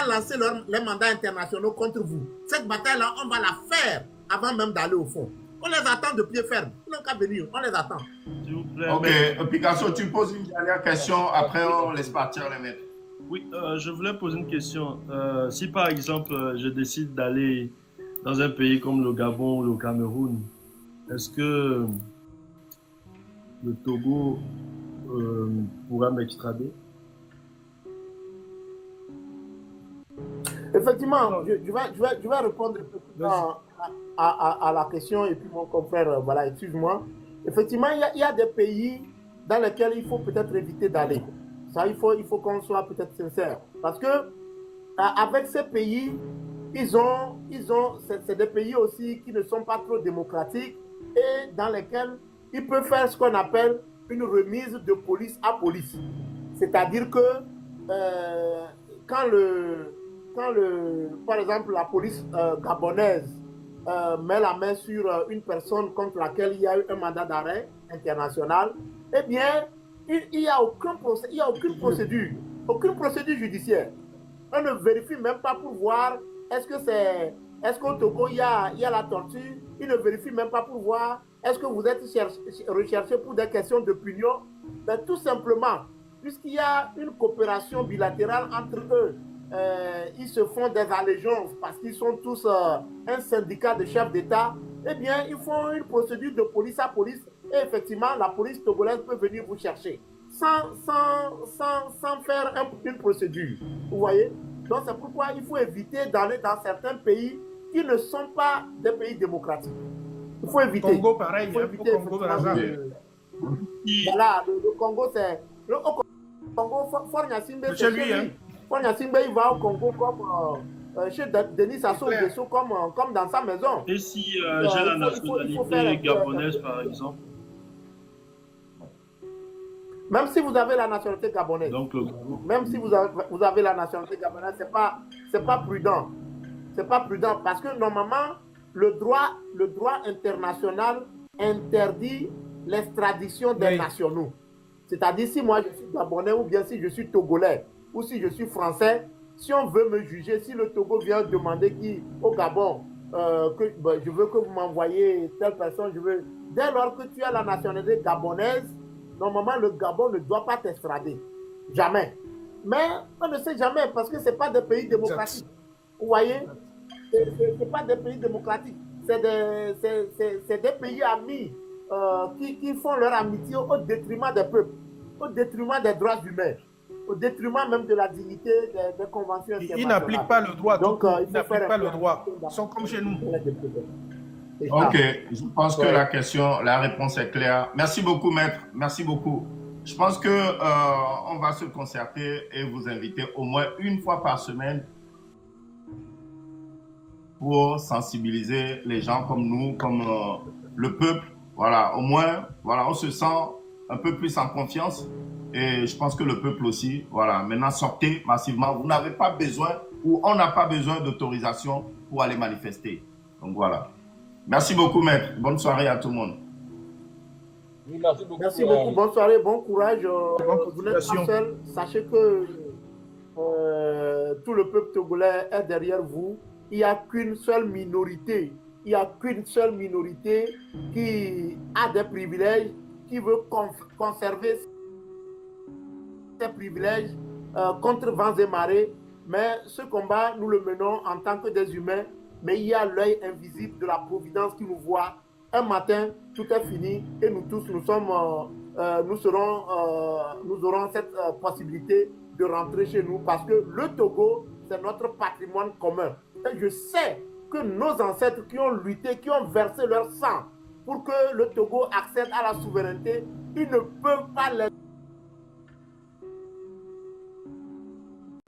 D: à lancer les mandats internationaux contre vous. Cette bataille-là, on va la faire avant même d'aller au fond. On les attend de pied ferme. Ils n'ont qu'à venir, on les attend.
F: S'il vous plaît.
C: Ok, Picasso, tu poses une dernière question, après on laisse partir les maîtres.
F: Oui, je voulais poser une question. Si par exemple, je décide d'aller dans un pays comme le Gabon ou le Cameroun, est-ce que le Togo pourra m'extrader?
D: Effectivement, je vais répondre à la question et puis mon confrère, voilà, excuse-moi. Effectivement, il y a des pays dans lesquels il faut peut-être éviter d'aller. Ça, il faut qu'on soit peut-être sincère. Parce que avec ces pays, c'est des pays aussi qui ne sont pas trop démocratiques et dans lesquels ils peuvent faire ce qu'on appelle une remise de police à police. C'est-à-dire que par exemple, la police gabonaise met la main sur une personne contre laquelle il y a eu un mandat d'arrêt international, eh bien, il n'y a aucune procédure judiciaire. On ne vérifie même pas pour voir est-ce qu'au Togo il y a la torture. Il ne vérifie même pas pour voir est-ce que vous êtes recherché pour des questions de punition. Mais tout simplement, puisqu'il y a une coopération bilatérale entre eux, ils se font des allégeances parce qu'ils sont tous un syndicat de chefs d'État, eh bien, ils font une procédure de police à police et effectivement, la police togolaise peut venir vous chercher sans faire une procédure. Vous voyez? Donc, c'est pourquoi il faut éviter d'aller dans certains pays qui ne sont pas des pays démocratiques. Il faut éviter.
A: Congo, pareil.
D: Il faut éviter
A: Congo,
D: voilà, le Congo, c'est... Au Congo, Fort Gnassingbé, c'est
A: lui, hein.
D: Fort Gnassingbé, il va au Congo comme chez Denis Sassou Nguesso, comme dans sa maison.
F: Et si j'ai la nationalité gabonaise, par exemple?
D: Même si vous avez la nationalité gabonaise,
F: Donc,
D: même si vous avez la nationalité gabonaise, c'est pas prudent. C'est pas prudent parce que normalement, le droit international interdit l'extradition des nationaux. C'est-à-dire, si moi je suis gabonais ou bien si je suis togolais ou si je suis français, si on veut me juger, si le Togo vient demander au Gabon je veux que vous m'envoyez telle personne, dès lors que tu as la nationalité gabonaise, normalement le Gabon ne doit pas t'extrader. Jamais. Mais on ne sait jamais parce que ce n'est pas des pays démocratiques. Vous voyez? Ce n'est pas des pays démocratiques. C'est des pays amis qui font leur amitié au détriment des peuples, au détriment des droits humains, au détriment même de la dignité des conventions internationales.
A: Ils n'appliquent pas le droit.
D: Donc,
A: ils n'appliquent pas le droit. Ils sont comme chez nous.
C: Ok, je pense que la réponse est claire. Merci beaucoup, maître. Merci beaucoup. Je pense que on va se concerter et vous inviter au moins une fois par semaine pour sensibiliser les gens comme nous, comme le peuple. Voilà, au moins, voilà, on se sent un peu plus en confiance. Et je pense que le peuple aussi, voilà, maintenant sortez massivement. Vous n'avez pas besoin, ou on n'a pas besoin d'autorisation pour aller manifester. Donc voilà. Merci beaucoup, maître. Bonne soirée à tout le monde.
G: Oui, merci beaucoup.
D: Merci beaucoup. Bonne soirée, bon courage. Vous n'êtes pas seul. Sachez que tout le peuple togolais est derrière vous. Il n'y a qu'une seule minorité. Il n'y a qu'une seule minorité qui a des privilèges, qui veut conserver ces privilèges contre vents et marées. Mais ce combat, nous le menons en tant que des humains. Mais il y a l'œil invisible de la providence qui nous voit. Un matin, tout est fini et nous tous, nous aurons cette possibilité de rentrer chez nous parce que le Togo, c'est notre patrimoine commun. Et je sais que nos ancêtres qui ont lutté, qui ont versé leur sang pour que le Togo accède à la souveraineté, ils ne peuvent pas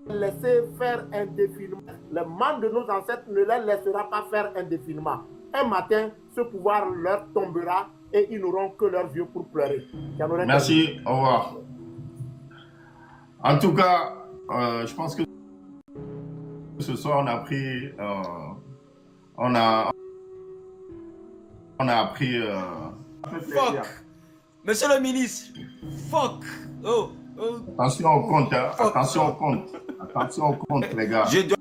D: laisser faire indéfiniment. Le mal de nos ancêtres ne les laissera pas faire indéfiniment. Un matin, ce pouvoir leur tombera et ils n'auront que leurs yeux pour pleurer.
C: Merci, au revoir. En tout cas, je pense que ce soir, on a pris... on a appris...
E: Fuck. Monsieur le ministre, fuck. Oh.
C: Attention au compte, hein. Attention au compte. Attention au compte, les gars.
E: Je dois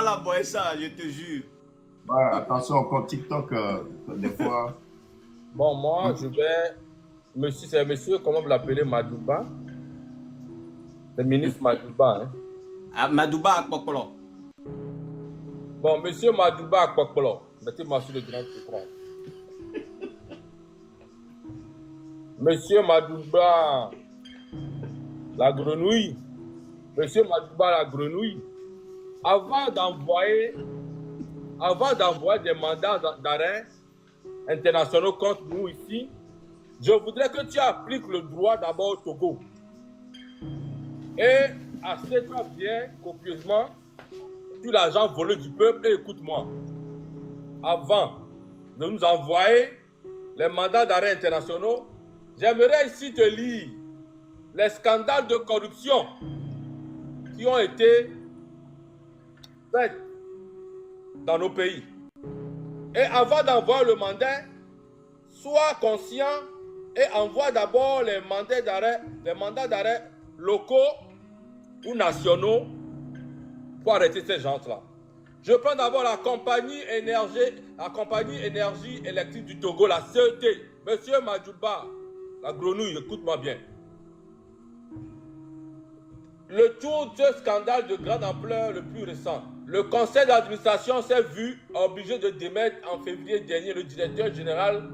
E: la boire ça, je te jure.
C: Ouais, attention au compte TikTok, des fois.
G: Bon, moi, je vais... C'est monsieur, comment vous l'appelez, Madouba? C'est le ministre Madouba, hein?
E: Ah, Madouba à Kokolo.
G: Bon, monsieur Madouba à Kokolo, mettez-moi sur le grand écran. Monsieur Madouba, la grenouille. Monsieur Madouba, la grenouille. Avant d'envoyer des mandats d'arrêt internationaux contre nous ici, je voudrais que tu appliques le droit d'abord au Togo. Et assieds-toi bien, copieusement, sur l'argent volé du peuple et écoute-moi. Avant de nous envoyer les mandats d'arrêt internationaux, j'aimerais ici te lire les scandales de corruption qui ont été faits dans nos pays. Et avant d'envoyer le mandat, sois conscient et envoie d'abord les mandats d'arrêt locaux ou nationaux pour arrêter ces gens-là. Je prends d'abord la compagnie énergie électrique du Togo, la CET. Monsieur Madouba, la grenouille, écoute-moi bien. Le tour de ce scandale de grande ampleur le plus récent. Le conseil d'administration s'est vu obligé de démettre en février dernier le directeur général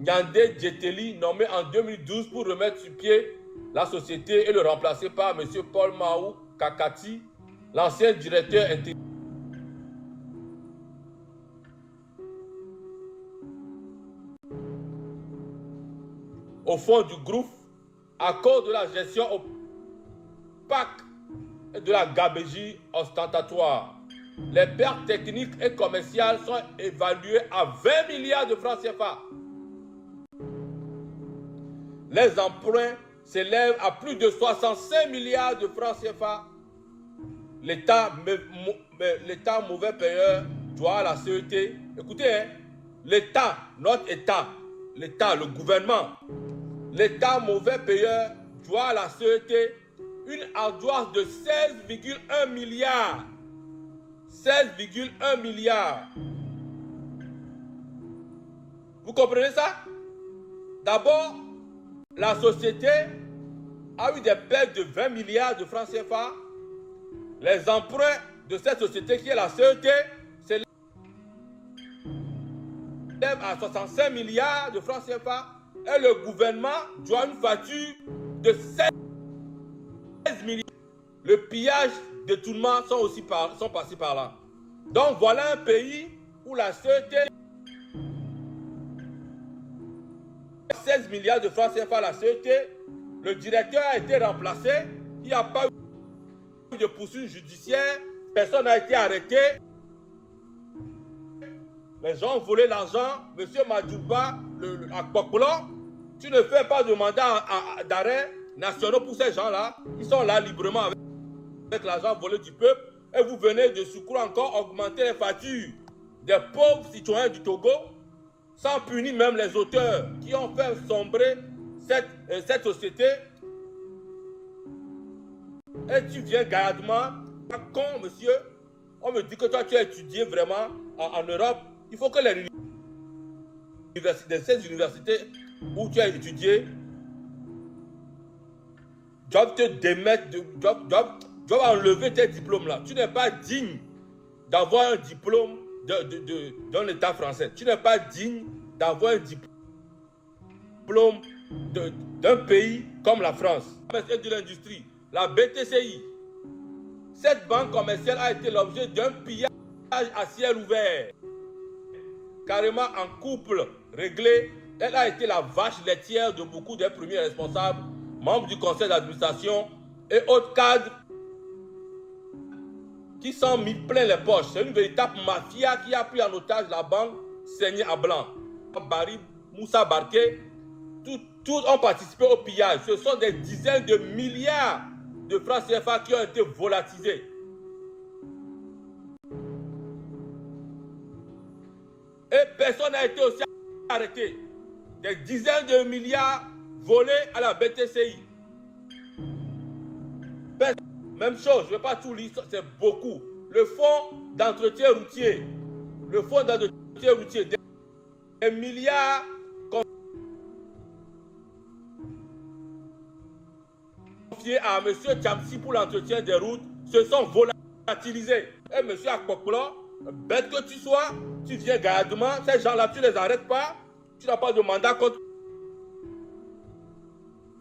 G: Nyandé Djeteli, nommé en 2012 pour remettre sur pied la société et le remplacer par M. Paul Mahou Kakati, l'ancien directeur intérim. Au fond du groupe, à cause de la gestion opaque et de la gabegie ostentatoire. Les pertes techniques et commerciales sont évaluées à 20 milliards de francs CFA. Les emprunts s'élèvent à plus de 65 milliards de francs CFA. L'État mauvais payeur doit à la CET. Écoutez, hein, l'État, notre État, l'État, le gouvernement, l'État mauvais payeur doit à la CET une ardoise de 16,1 milliards. 16,1 milliards. Vous comprenez ça? D'abord, la société a eu des pertes de 20 milliards de francs CFA. Les emprunts de cette société qui est la CET s'élèvent à 65 milliards de francs CFA et le gouvernement doit une facture de 16 milliards. Le pillage, détournement sont passés par là. Donc voilà un pays où la CET 16 milliards de francs CFA à la CET. Le directeur a été remplacé. Il n'y a pas eu de poursuite judiciaire. Personne n'a été arrêté. Les gens ont volé l'argent. Monsieur Madouba, à Pokpolo, tu ne fais pas de mandat d'arrêt nationaux pour ces gens-là. Ils sont là librement avec l'argent volé du peuple. Et vous venez de surcroît encore augmenter les factures des pauvres citoyens du Togo, sans punir même les auteurs qui ont fait sombrer cette société. Et tu viens gaillardement, con monsieur, on me dit que toi tu as étudié vraiment en Europe. Il faut que ces universités où tu as étudié doivent te démettre, doivent enlever tes diplômes là. Tu n'es pas digne d'avoir un diplôme d'un État français. Tu n'es pas digne d'avoir un diplôme d'un pays comme la France. Et de l'industrie, la BTCI, cette banque commerciale a été l'objet d'un pillage à ciel ouvert. Carrément en couple réglé, elle a été la vache laitière de beaucoup des premiers responsables, membres du conseil d'administration et autres cadres qui s'en mis plein les poches. C'est une véritable mafia qui a pris en otage la banque saignée à blanc. Barry, Moussa Barké, tous ont participé au pillage. Ce sont des dizaines de milliards de francs CFA qui ont été volatilisés. Et personne n'a été aussi arrêté. Des dizaines de milliards volés à la BTCI. Même chose, je ne vais pas tout lire, c'est beaucoup. Le fonds d'entretien routier. Le fonds d'entretien routier. Des milliards confiés à M. Tchamsi pour l'entretien des routes se sont volatilisés. Et M. Akpokpolo, bête que tu sois, tu viens gaillardement, ces gens-là, tu ne les arrêtes pas, tu n'as pas de mandat contre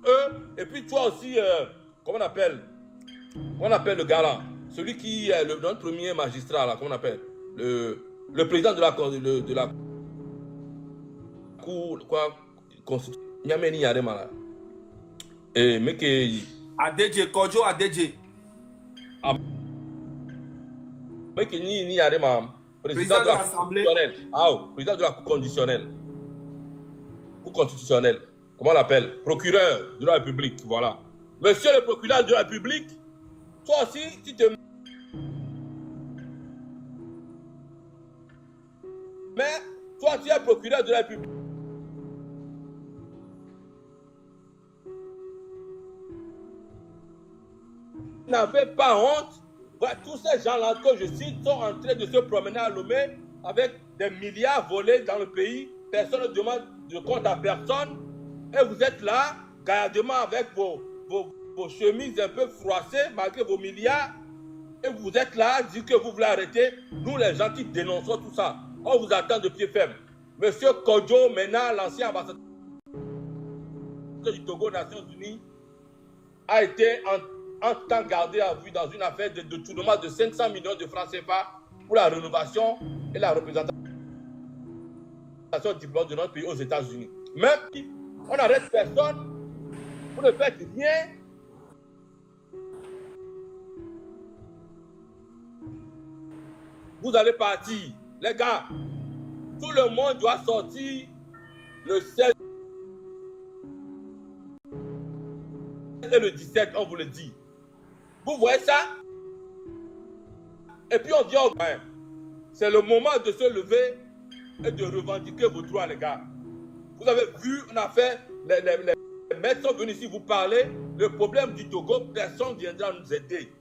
G: eux. Et puis toi aussi, comment on appelle le gars là, celui qui est notre premier magistrat là, comment on appelle, le président de la cour, quoi, constitution, Nyameni Yarema là. Et mais que
B: ADJ, Kojo ADJ.
G: Mais que ni Yarema, président de l'Assemblée. Président de la Cour conditionnelle. Cour constitutionnelle. Comment on l'appelle? Procureur de la République, voilà. Monsieur le procureur de la République, toi aussi, tu te mais toi, tu es procureur de la République. Vous n'avez pas honte. Voilà, tous ces gens-là que je cite sont en train de se promener à Lomé avec des milliards volés dans le pays. Personne ne demande de compte à personne. Et vous êtes là, gaillardement avec vos chemises un peu froissées, malgré vos milliards. Et vous êtes là, dites que vous voulez arrêter. Nous, les gens qui dénonçons tout ça, on vous attend de pied ferme. Monsieur Kodjo Mena, l'ancien ambassadeur du Togo aux Nations Unies, a été en temps gardé à vue dans une affaire de détournement de 500 millions de francs CFA pour la rénovation et la représentation diplôme de notre pays aux États-Unis. Même si on n'arrête personne, vous ne faites rien. Vous allez partir. Les gars, tout le monde doit sortir le 16 et le 17, on vous le dit. Vous voyez ça? Et puis on dit, oh, ben, c'est le moment de se lever et de revendiquer vos droits, les gars. Vous avez vu, on a fait, les maîtres sont venus ici vous parler. Le problème du Togo, personne ne viendra nous aider.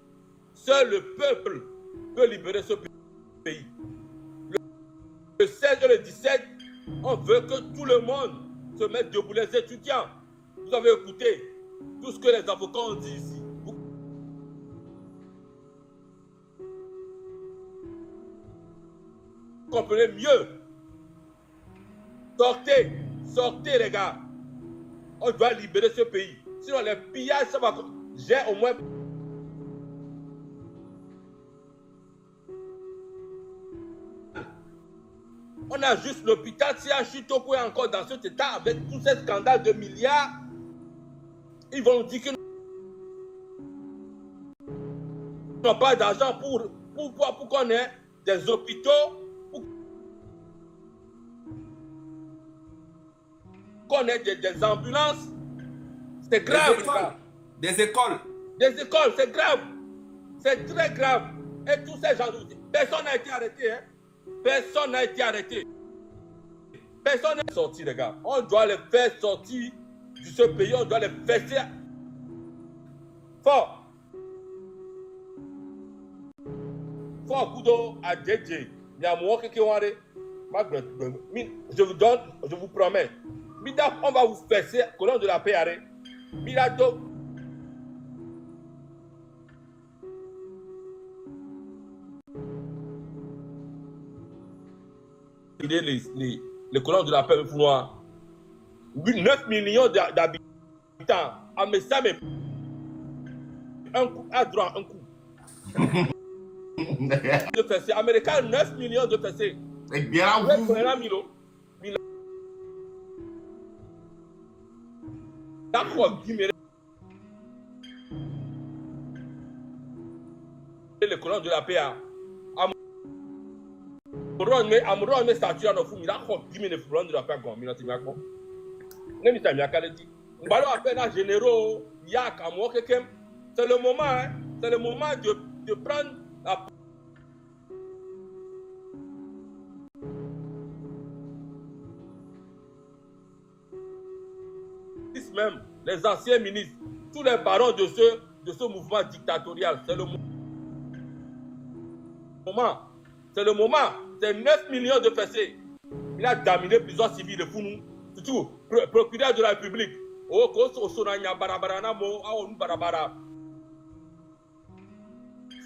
G: Seul le peuple peut libérer ce pays. Le 16 et le 17, on veut que tout le monde se mette debout. Les étudiants, vous avez écouté tout ce que les avocats ont dit ici. Vous comprenez mieux. Sortez les gars. On doit libérer ce pays. Sinon les pillages, ça va... J'ai au moins... On a juste l'hôpital Chitoko est encore dans cet état avec tous ces scandales de milliards. Ils vont nous dire qu'ils n'ont pas d'argent pour qu'on ait des hôpitaux, pour qu'on ait des ambulances. C'est grave.
B: Des écoles.
G: Des écoles, c'est grave. C'est très grave. Et tous ces gens, personne n'a été arrêté. Hein? Personne n'a été arrêté. Personne n'est sorti, les gars. On doit les faire sortir de ce pays. On doit les fesser fort. Fort Kudo à DJ. Je vous donne, je vous promets. On va vous fesser, colonne de la paix arrêt. Milado. Les colons de la paix noirs. 9 millions d'habitants. À Messame, un coup, à droit, un coup. De fessés. Américain, 9 millions de fessés.
C: Et bien, vous.
G: Les colons de la paix. Amoureux mais statue en fou, il a quoi 10 minutes pour rendre la paix comme il a dit quoi. Ne m'y t'as qu'à le dire. On va leur faire un généraux, yak à moi quelqu'un. C'est le moment, hein. C'est le moment de prendre la même les anciens ministres, tous les barons de ce mouvement dictatorial, c'est le moment. C'est le moment. C'est 9 millions de fessés. Il a dominé plusieurs civils de Founou. Surtout, procureur de la République. Oh, Koso Sonanya Barabarana Mo, Aon Barabara.